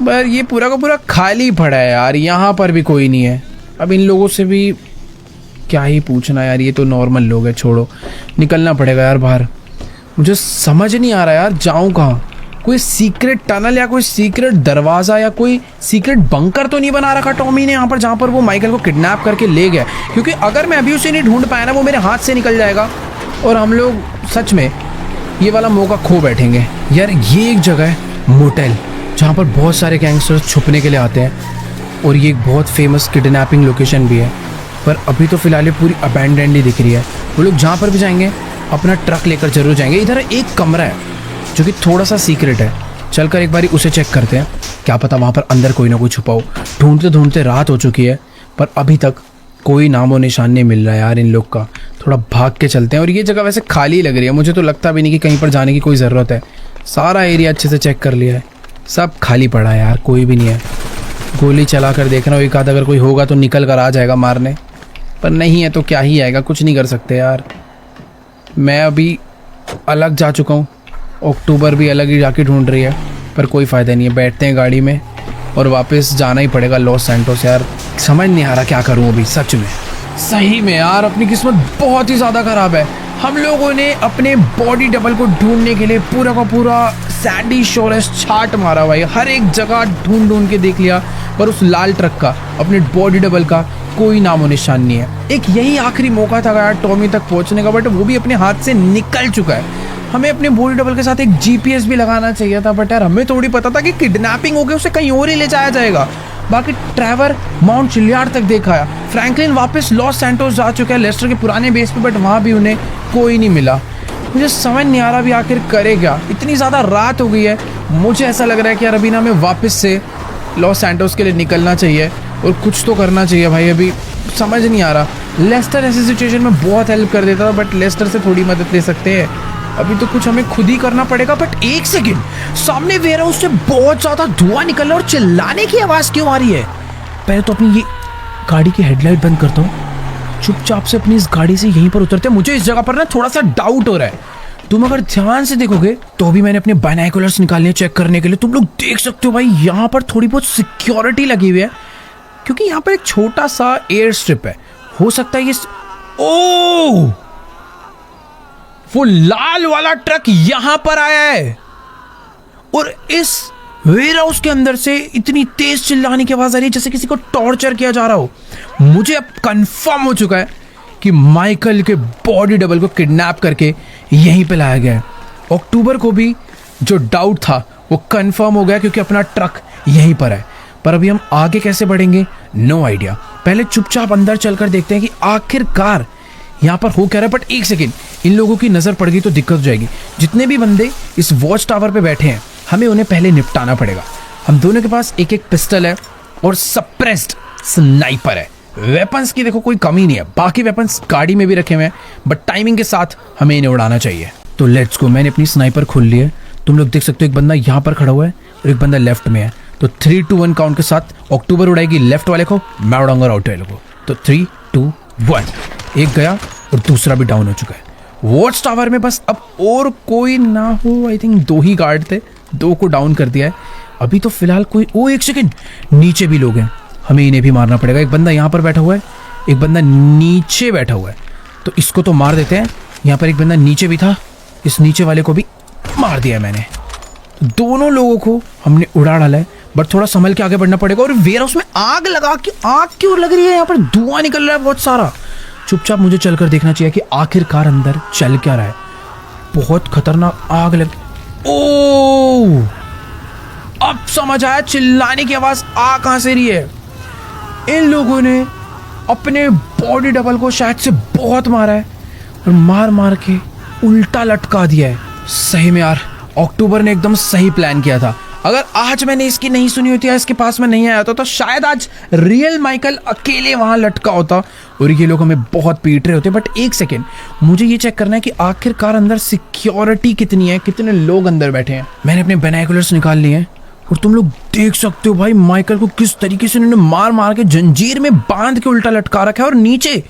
पर ये पूरा का पूरा खाली पड़ा है यार। यहाँ पर भी कोई नहीं है। अब इन लोगों से भी क्या ही पूछना यार, ये तो नॉर्मल लोग हैं। छोड़ो, निकलना पड़ेगा यार बाहर। मुझे समझ नहीं आ रहा यार, जाऊँ कहाँ? कोई सीक्रेट टनल या कोई सीक्रेट दरवाज़ा या कोई सीक्रेट बंकर तो नहीं बना रखा टॉमी ने यहाँ पर, जहाँ पर वो माइकल को किडनैप करके ले गया? क्योंकि अगर मैं अभी उसे नहीं ढूंढ पाया ना, वो मेरे हाथ से निकल जाएगा और हम लोग सच में ये वाला मौका खो बैठेंगे। यार ये एक जगह है मोटेल, जहाँ पर बहुत सारे गैंगस्टर्स छुपने के लिए आते हैं और ये एक बहुत फेमस किडनैपिंग लोकेशन भी है, पर अभी तो फिलहाल ये पूरी अबैंडन्ड ही दिख रही है। वो लोग जहाँ पर भी जाएंगे अपना ट्रक लेकर जरूर जाएंगे। इधर एक कमरा है जो कि थोड़ा सा सीक्रेट है, चलकर एक बारी उसे चेक करते हैं, क्या पता वहाँ पर अंदर कोई ना कोई छुपा हो। ढूंढते ढूंढते रात हो चुकी है, पर अभी तक कोई नामो निशान नहीं मिल रहा है यार इन लोग का। थोड़ा भाग के चलते हैं। और ये जगह वैसे खाली लग रही है, मुझे तो लगता भी नहीं कि कहीं पर जाने की कोई ज़रूरत है। सारा एरिया अच्छे से चेक कर लिया है, सब खाली पड़ा है यार, कोई भी नहीं है। गोली चला कर देखना, एक आध अगर कोई होगा तो निकल कर आ जाएगा मारने, पर नहीं है तो क्या ही आएगा, कुछ नहीं कर सकते यार। मैं अभी अलग जा चुका हूँ, अक्टूबर भी अलग ही जाके ढूंढ रही है, पर कोई फ़ायदा नहीं है। बैठते हैं गाड़ी में और वापस जाना ही पड़ेगा लॉस सैंटोस। यार समझ नहीं आ रहा क्या करूँ अभी, सच में सही में यार अपनी किस्मत बहुत ही ज़्यादा ख़राब है। हम लोगों ने अपने बॉडी डबल को ढूंढने के लिए पूरा का पूरा सैंडी शोरेज छाट मारा भाई, हर एक जगह ढूंढ ढूंढ के देख लिया, पर उस लाल ट्रक का, अपने बॉडी डबल का कोई नामो निशान नहीं है। एक यही आखिरी मौका था यार टॉमी तक पहुंचने का, बट वो भी अपने हाथ से निकल चुका है। हमें अपने बॉडी डबल के साथ एक जीपीएस भी लगाना चाहिए था, बट यार हमें थोड़ी पता था कि किडनैपिंग हो गई, उसे कहीं और ही ले जाया जाएगा। बाकी ट्रैवर माउंट शिलार्ड तक देखा, फ्रैंकलिन वापस लॉस सैंटोस जा चुका है लेस्टर के पुराने बेस पे, बट वहाँ भी उन्हें कोई नहीं मिला। मुझे समझ नहीं आ रहा अभी आखिर करे क्या। इतनी ज़्यादा रात हो गई है, मुझे ऐसा लग रहा है कि यार अभी ना हमें वापस से लॉस सैंटोस के लिए निकलना चाहिए और कुछ तो करना चाहिए भाई। अभी समझ नहीं आ रहा। लेस्टर ऐसी सिचुएशन में बहुत हेल्प कर देता था, बट लेस्टर से थोड़ी मदद ले सकते हैं। अभी तो कुछ हमें खुद ही करना पड़ेगा। बट एक सेकेंड, सामने वेयर हाउस से बहुत ज़्यादा धुआं निकल रहा है और चिल्लाने की आवाज़ क्यों आ रही है? पहले तो अपनी ये गाड़ी की हेडलाइट बंद करता हूँ, चुपचाप से अपनी इस गाड़ी से यहीं पर उतरते हैं। मुझे इस जगह पर ना थोड़ा सा डाउट हो रहा है। तुम अगर ध्यान से देखोगे तो अभी मैंने अपने बाइनोकुलर्स निकालने चेक करने के लिए, तुम लोग देख सकते हो भाई यहाँ पर थोड़ी बहुत सिक्योरिटी लगी हुई है, क्योंकि यहाँ पर एक छोटा सा एयर स्ट्रिप है। हो सकता है ये ओ वो लाल वाला ट्रक यहां पर आया है और इस वेयर हाउस के अंदर से इतनी तेज चिल्लाने की आवाज आ रही है जैसे किसी को टॉर्चर किया जा रहा हो। मुझे अब कंफर्म हो चुका है कि माइकल के बॉडी डबल को किडनैप करके यहीं पे लाया गया है। अक्टूबर को भी जो डाउट था वो कंफर्म हो गया, क्योंकि अपना ट्रक यहीं पर है। पर अभी हम आगे कैसे बढ़ेंगे, नो आइडिया। पहले चुपचाप अंदर चलकर देखते हैं कि आखिरकार यहाँ पर हो क्या रहा है। बट एक सेकेंड, इन लोगों की नज़र पड़ गई तो दिक्कत हो जाएगी। जितने भी बंदे इस वॉच टावर पे बैठे हैं, हमें उन्हें पहले निपटाना पड़ेगा। हम दोनों के पास एक एक पिस्टल है और सप्रेस्ड स्नाइपर है। वेपन्स की देखो कोई कमी नहीं है, बाकी वेपन्स गाड़ी में भी रखे हुए हैं, बट टाइमिंग के साथ हमें इन्हें उड़ाना चाहिए। तो लेट्स गो। मैंने अपनी स्नाइपर खोल ली है। तुम लोग देख सकते हो एक बंदा यहाँ पर खड़ा हुआ है और एक बंदा लेफ्ट में है। तो 3, 2, 1 काउंट के साथ अक्टूबर उड़ाएगी लेफ्ट वाले को, मैं उड़ाऊंगा राइट वाले को। तो 3, 2, 1, एक गया और दूसरा भी डाउन हो चुका है। वॉच टावर में बस अब और कोई ना हो। आई थिंक 2 ही गार्ड थे, 2 को डाउन कर दिया है अभी तो फिलहाल कोई। ओ एक सेकेंड, नीचे भी लोग हैं, हमें इन्हें भी मारना पड़ेगा। एक बंदा यहाँ पर बैठा हुआ है, एक बंदा नीचे बैठा हुआ है, तो इसको तो मार देते हैं। यहाँ पर एक बंदा नीचे भी था, इस नीचे वाले को भी मार दिया है मैंने। दोनों लोगों को हमने उड़ा डाला है, बट थोड़ा संभल के आगे बढ़ना पड़ेगा। और वेयर हाउस में आग लगा के, आग क्यों लग रही है? यहाँ पर धुआं निकल रहा है बहुत सारा। चुपचाप मुझे चलकर देखना चाहिए कि आखिरकार अंदर चल क्या रहा है। बहुत खतरनाक आग लग। ओ अब समझ आया चिल्लाने की आवाज आ कहां से रही है। इन लोगों ने अपने बॉडी डबल को शायद से बहुत मारा है और मार मार के उल्टा लटका दिया है। सही में यार, अक्टूबर ने एकदम सही प्लान किया था। अगर आज मैंने इसकी नहीं सुनी होती या इसके पास में नहीं आया होता तो शायद आज रियल माइकल अकेले वहां लटका होता और ये लोग हमें बहुत पीट रहे होते। बट एक सेकेंड, मुझे ये चेक करना है कि आखिरकार अंदर सिक्योरिटी कितनी है, कितने लोग अंदर बैठे हैं। मैंने अपने बाइनोकुलर्स निकाल लिए हैं और तुम लोग देख सकते हो भाई माइकल को किस तरीके से उन्होंने मार मार के जंजीर में बांध के उल्टा लटका रखा है। और नीचे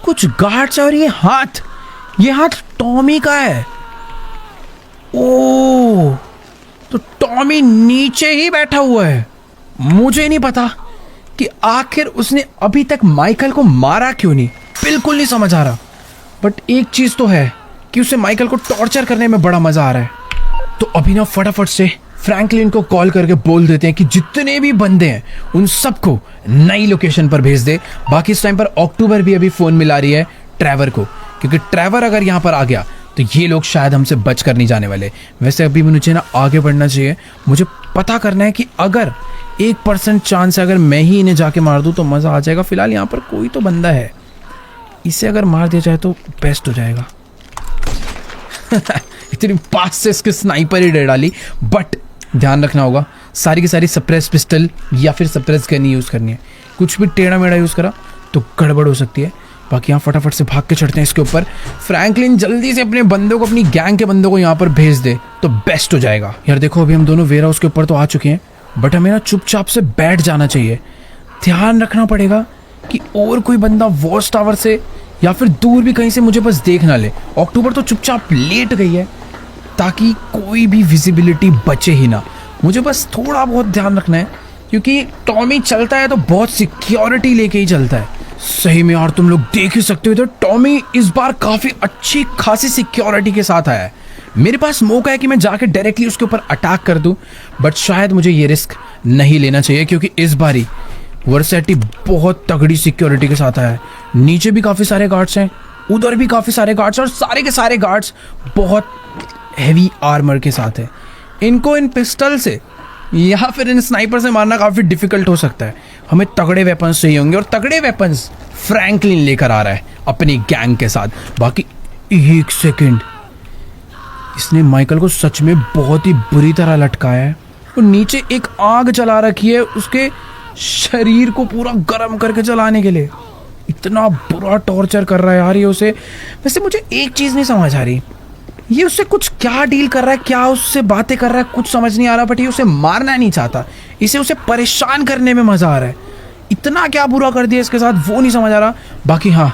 कुछ गार्ड्स है और ये हाथ टॉमी का है। ओ तो टॉमी नीचे ही बैठा हुआ है। मुझे नहीं पता कि आखिर उसने अभी तक माइकल को मारा क्यों नहीं, बिल्कुल नहीं समझ आ रहा। बट एक चीज तो है कि उसे माइकल को टॉर्चर करने में बड़ा मजा आ रहा है। तो अभी ना फटाफट से फ्रैंकलिन को कॉल करके बोल देते हैं कि जितने भी बंदे हैं उन सबको नई लोकेशन पर भेज दे। बाकी इस टाइम पर अक्टूबर भी अभी फोन मिला रही है ट्रेवर को, क्योंकि ट्रेवर अगर यहाँ पर आ गया तो ये लोग शायद हमसे बच कर नहीं जाने वाले। वैसे अभी मुझे ना आगे बढ़ना चाहिए। मुझे पता करना है कि अगर 1% चांस है, अगर मैं ही इन्हें जाके मार दूं तो मज़ा आ जाएगा। फिलहाल यहाँ पर कोई तो बंदा है, इसे अगर मार दिया जाए तो बेस्ट हो जाएगा। इतनी पास से इसके स्नाइपर ही डर डाली। बट ध्यान रखना होगा, सारी की सारी सप्रेस पिस्टल या फिर सप्रेस गन यूज़ करनी है। कुछ भी टेढ़ा मेढ़ा यूज़ करा तो गड़बड़ हो सकती है। बाकी यहाँ फटाफट से भाग के चढ़ते हैं इसके ऊपर। फ्रैंकलिन जल्दी से अपने बंदों को, अपनी गैंग के बंदों को यहाँ पर भेज दे तो बेस्ट हो जाएगा। यार देखो अभी हम दोनों वेयर हाउस के ऊपर तो आ चुके हैं, बट हमें ना चुपचाप से बैठ जाना चाहिए। ध्यान रखना पड़ेगा कि और कोई बंदा वॉच टावर से या फिर दूर भी कहीं से मुझे बस देख ना ले। अक्टूबर तो चुपचाप लेट गई है ताकि कोई भी विजिबिलिटी बचे ही ना। मुझे बस थोड़ा बहुत ध्यान रखना है, क्योंकि टॉमी चलता है तो बहुत सिक्योरिटी लेके ही चलता है। सही में यार तुम लोग देख ही सकते हो, तो टॉमी इस बार काफ़ी अच्छी खासी सिक्योरिटी के साथ आया है। मेरे पास मौका है कि मैं जाके डायरेक्टली उसके ऊपर अटैक कर दूं, बट शायद मुझे ये रिस्क नहीं लेना चाहिए, क्योंकि इस बारी वर्सेटी बहुत तगड़ी सिक्योरिटी के साथ आया है। नीचे भी काफ़ी सारे गार्ड्स हैं, उधर भी काफ़ी सारे गार्ड्स, और सारे के सारे गार्ड्स बहुत हैवी आर्मर के साथ है। इनको इन पिस्टल से या फिर इन स्नाइपर से मारना काफ़ी डिफिकल्ट हो सकता है। हमें तगड़े वेपन्स चाहिए होंगे, और तगड़े वेपन्स फ्रैंकलिन लेकर आ रहा है अपनी गैंग के साथ। बाकी एक सेकंड, इसने माइकल को सच में बहुत ही बुरी तरह लटकाया है और नीचे एक आग जला रखी है उसके शरीर को पूरा गर्म करके जलाने के लिए। इतना बुरा टॉर्चर कर रहा है यार ये उसे। वैसे मुझे एक चीज़ नहीं समझ आ रही, ये उससे कुछ क्या डील कर रहा है, क्या उससे बातें कर रहा है, कुछ समझ नहीं आ रहा। बट ये उसे मारना नहीं चाहता, इसे उसे परेशान करने में मज़ा आ रहा है। इतना क्या बुरा कर दिया इसके साथ वो नहीं समझ आ रहा। बाकी हाँ,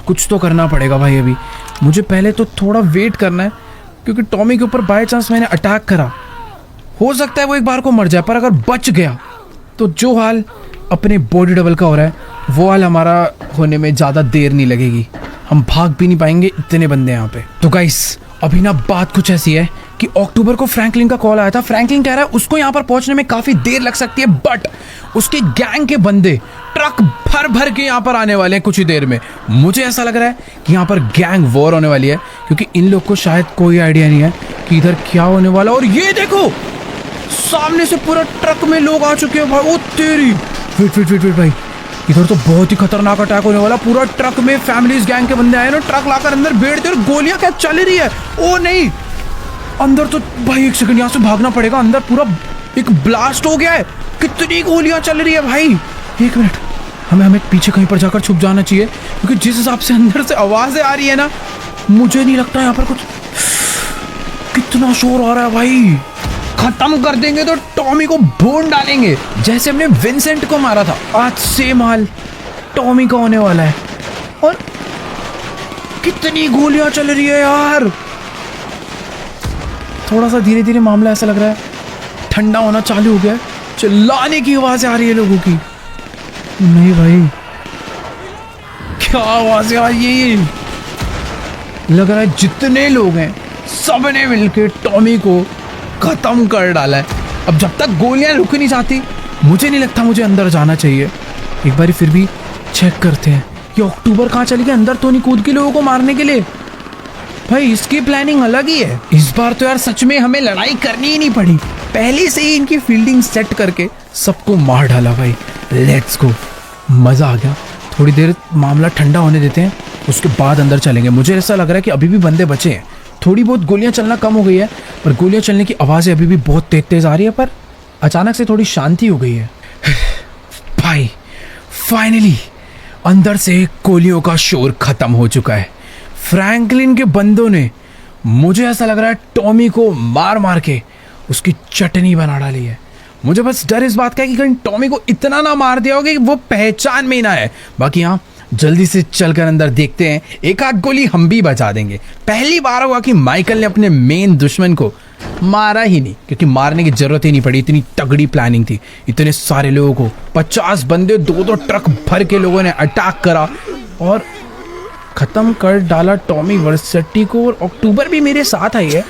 कुछ तो करना पड़ेगा भाई। अभी मुझे पहले तो थोड़ा वेट करना है, क्योंकि टॉमी के ऊपर बाय चांस मैंने अटैक करा, हो सकता है वो एक बार को मर जाए, पर अगर बच गया तो जो हाल अपने बॉडी डबल का हो रहा है वो हाल हमारा होने में ज़्यादा देर नहीं लगेगी। हम भाग भी नहीं पाएंगे, इतने बंदे यहाँ पे। तो गाइस अभी ना बात कुछ ऐसी है कि अक्टूबर को फ्रैंकलिन का कॉल आया था। फ्रैंकलिन कह रहा है उसको यहाँ पर पहुंचने में काफ़ी देर लग सकती है, बट उसके गैंग के बंदे ट्रक भर भर के यहाँ पर आने वाले हैं कुछ ही देर में। मुझे ऐसा लग रहा है कि यहाँ पर गैंग वॉर होने वाली है, क्योंकि इन लोग को शायद कोई आइडिया नहीं है कि इधर क्या होने वाला। और ये देखो सामने से पूरा ट्रक में लोग आ चुके हैं भाई। ओ तेरी, वेट भाई, इधर तो बहुत ही खतरनाक अटैक होने वाला। पूरा ट्रक में फैमिलीज गैंग के बंदे आए ना, ट्रक लाकर अंदर बैठते और गोलियां क्या चल रही है। ओ नहीं, अंदर तो भाई एक सेकंड, यहाँ से भागना पड़ेगा। अंदर पूरा एक ब्लास्ट हो गया है, कितनी गोलियां चल रही है भाई। एक मिनट, हमें पीछे कहीं पर जाकर छुप जाना चाहिए, क्योंकि जिस हिसाब से अंदर से आवाजें आ रही है ना, मुझे नहीं लगता यहाँ पर कुछ। कितना शोर आ रहा है भाई। खत्म कर देंगे तो टॉमी को भून डालेंगे, जैसे हमने विंसेंट को मारा था। आज सेम हाल टॉमी का होने वाला है। और कितनी गोलियां चल रही है यार। थोड़ा सा धीरे धीरे मामला ऐसा लग रहा है ठंडा होना चालू हो गया है। चिल्लाने की आवाज आ रही है लोगों की। नहीं भाई, क्या आवाज आ रही है? लग रहा है जितने लोग हैं सबने मिलकर टॉमी को खत्म कर डाला है। अब जब तक गोलियां रुक नहीं जाती, मुझे नहीं लगता मुझे अंदर जाना चाहिए। एक बार फिर भी चेक करते हैं ये अक्टूबर कहाँ चली गई। अंदर तो नहीं कूद के लोगों को मारने के लिए। भाई इसकी प्लानिंग अलग ही है। इस बार तो यार सच में हमें लड़ाई करनी ही नहीं पड़ी, पहले से ही इनकी फील्डिंग सेट करके सबको मार डाला भाई। लेट्स गो, मजा आ गया। थोड़ी देर मामला ठंडा होने देते हैं, उसके बाद अंदर चलेंगे। मुझे ऐसा लग रहा है कि अभी भी बंदे बचे हैं। थोड़ी बहुत गोलियां चलना कम हो गई है, पर गोलियां चलने की आवाज़ें अभी भी बहुत तेज तेज आ रही है। पर अचानक से थोड़ी शांति हो गई है। भाई फाइनली अंदर से गोलियों का शोर खत्म हो चुका है। फ्रैंकलिन के बंदों ने, मुझे ऐसा लग रहा है, टॉमी को मार मार के उसकी चटनी बना डाली है। मुझे बस डर इस बात का है कि कहीं टॉमी को इतना ना मार दिया होगा कि वो पहचान में ही ना है। बाकी हाँ, जल्दी से चलकर अंदर देखते हैं, एक आध गोली हम भी बचा देंगे। पहली बार हुआ कि माइकल ने अपने मेन दुश्मन को मारा ही नहीं, क्योंकि मारने की जरूरत ही नहीं पड़ी। इतनी तगड़ी प्लानिंग थी, इतने सारे लोगों को, 50 बंदे, 2-2 ट्रक भर के लोगों ने अटैक करा और खत्म कर डाला टॉमी वर्सेटी को। और अक्टूबर भी मेरे साथ आई है।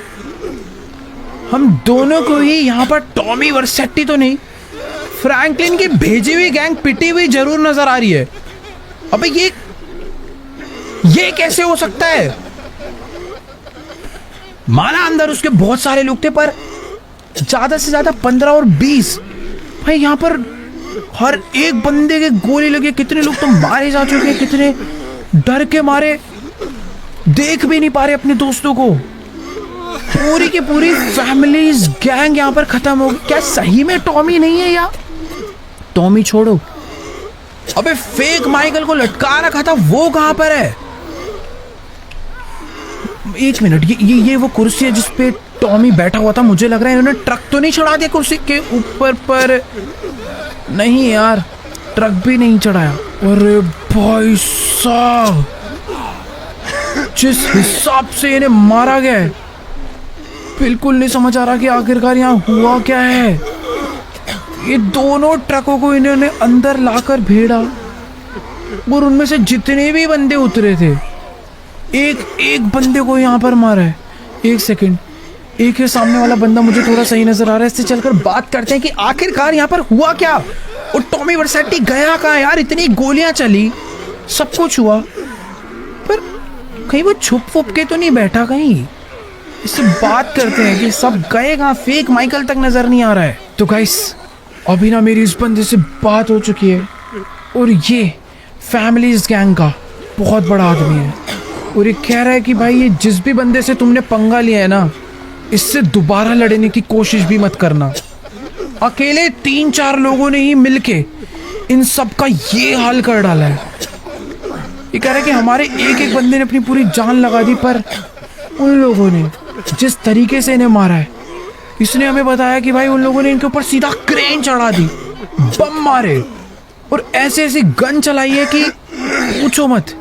हम दोनों को ही यहाँ पर टॉमी वर्सेटी तो नहीं, फ्रैंकलिन की भेजी हुई गैंग पिटी हुई जरूर नजर आ रही है। अबे ये कैसे हो सकता है? माना अंदर उसके बहुत सारे लोग थे, पर ज्यादा से ज्यादा 15 और 20। भाई यहाँ पर हर एक बंदे के गोली लगे। कितने लोग तो मारे जा चुके हैं, कितने डर के मारे देख भी नहीं पा रहे अपने दोस्तों को। पूरी की पूरी फैमिलीज गैंग यहाँ पर खत्म हो गई। क्या सही में टॉमी नहीं है? या टॉमी छोड़ो, अबे फेक माइकल को लटका रखा था, वो कहां पर है? एक मिनट, ये वो कुर्सी है जिसपे टॉमी बैठा हुआ था। मुझे लग रहा है इन्होंने ट्रक तो नहीं चढ़ा दिया कुर्सी के ऊपर, पर नहीं यार, ट्रक भी नहीं चढ़ाया। अरे भाई साहब, जिस हिसाब से इन्हें मारा गया है, बिल्कुल नहीं समझ आ रहा कि आखिरकार यहाँ हुआ क्या है। ये दोनों ट्रकों को इन्होंने अंदर लाकर भेड़ा और उनमें से जितने भी बंदे उतरे थे, एक एक बंदे को यहाँ पर मारा है। एक सेकंड, एक ही सामने वाला बंदा मुझे थोड़ा सही नजर आ रहा है। इससे चलकर बात करते हैं कि आखिरकार यहाँ पर हुआ क्या और टॉमी वर्सेटी गया कहाँ यार? इतनी गोलियां चली, सब कुछ हुआ, पर कहीं वो छुप वुप के तो नहीं बैठा कहीं? इससे बात करते हैं कि सब गए कहाँ? फेक माइकल तक नजर नहीं आ रहा है। तो गाइस अभी ना मेरी इस बंदे से बात हो चुकी है और ये फैमिलीज गैंग का बहुत बड़ा आदमी है। और ये कह रहा है कि भाई ये जिस भी बंदे से तुमने पंगा लिया है ना, इससे दोबारा लड़ने की कोशिश भी मत करना। अकेले 3-4 लोगों ने ही मिलके इन सब का ये हाल कर डाला है। ये कह रहा है कि हमारे एक बंदे ने अपनी पूरी जान लगा दी, पर उन लोगों ने जिस तरीके से इन्हें मारा है, इसने हमें बताया कि भाई उन लोगों ने इनके ऊपर सीधा क्रेन चढ़ा दी, बम मारे और ऐसे ऐसी गन चलाई है कि पूछो मत।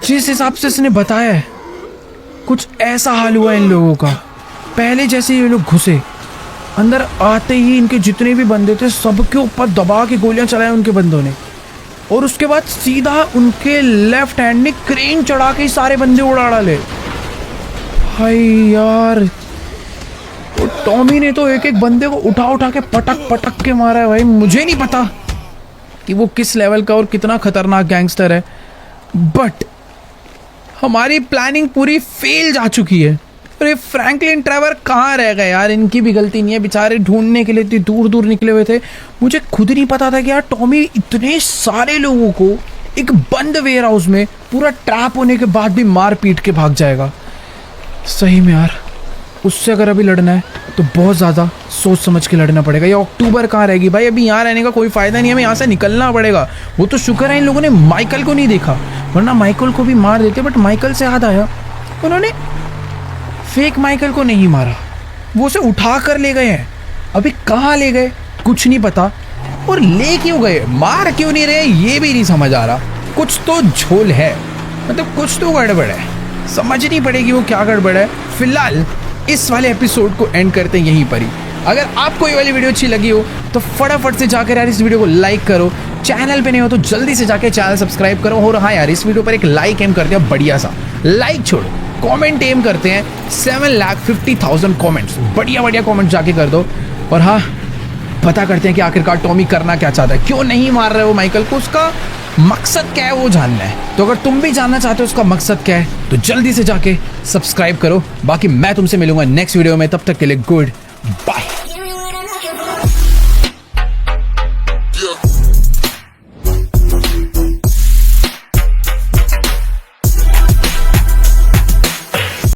जिस हिसाब से इसने बताया है, कुछ ऐसा हाल हुआ इन लोगों का। पहले जैसे ये लोग घुसे, अंदर आते ही इनके जितने भी बंदे थे सबके ऊपर दबा के गोलियां चलाई उनके बंदों ने, और उसके बाद सीधा उनके लेफ्ट हैंड में क्रेन चढ़ा के सारे बंदे उड़ा डाले। भाई यार, टॉमी ने तो एक बंदे को उठा के पटक के मारा है। भाई मुझे नहीं पता कि वो किस लेवल का और कितना खतरनाक गैंगस्टर है, बट हमारी प्लानिंग पूरी फेल जा चुकी है। अरे फ्रैंकलिन ट्रेवर कहाँ रह गए यार? इनकी भी गलती नहीं है, बेचारे ढूंढने के लिए इतनी दूर दूर निकले हुए थे। मुझे खुद नहीं पता था कि यार टॉमी इतने सारे लोगों को एक बंद वेयर हाउस में पूरा ट्रैप होने के बाद भी मार पीट के भाग जाएगा। सही में यार, उससे अगर अभी लड़ना है तो बहुत ज़्यादा सोच समझ के लड़ना पड़ेगा। ये अक्टूबर कहाँ रहेगी भाई? अभी यहाँ रहने का कोई फ़ायदा नहीं है, हमें यहाँ से निकलना पड़ेगा। वो तो शुक्र है इन लोगों ने माइकल को नहीं देखा, वरना माइकल को भी मार देते। बट माइकल से याद आया, उन्होंने फेक माइकल को नहीं मारा, वो उसे उठा कर ले गए हैं। अभी कहाँ ले गए कुछ नहीं पता, और ले क्यों गए, मार क्यों नहीं रहे, ये भी नहीं समझ आ रहा। कुछ तो झोल है, मतलब कुछ तो गड़बड़ है, समझनी पड़ेगी वो क्या गड़बड़ है। फिलहाल इस वाले एपिसोड को एंड करते हैं यहीं पर ही। अगर आपको ये वाली वीडियो अच्छी लगी हो तो फटाफट से जाकर यार इस वीडियो को लाइक करो। चैनल पे नहीं हो तो जल्दी से जाकर चैनल सब्सक्राइब करो। और हाँ यार, इस वीडियो पर एक लाइक एम कर दिया, बढ़िया सा लाइक छोड़ो। कमेंट एम करते हैं 7,50,000 कमेंट्स, बढ़िया बढ़िया कमेंट जाके कर दो। और हाँ, पता करते हैं कि आखिरकार टॉमी करना क्या चाहता है, क्यों नहीं मार रहे हो माइकल को, उसका मकसद क्या है वो जानना है। तो अगर तुम भी जानना चाहते हो उसका मकसद क्या है तो जल्दी से जाके सब्सक्राइब करो। बाकी मैं तुमसे मिलूंगा नेक्स्ट वीडियो में, तब तक के लिए गुड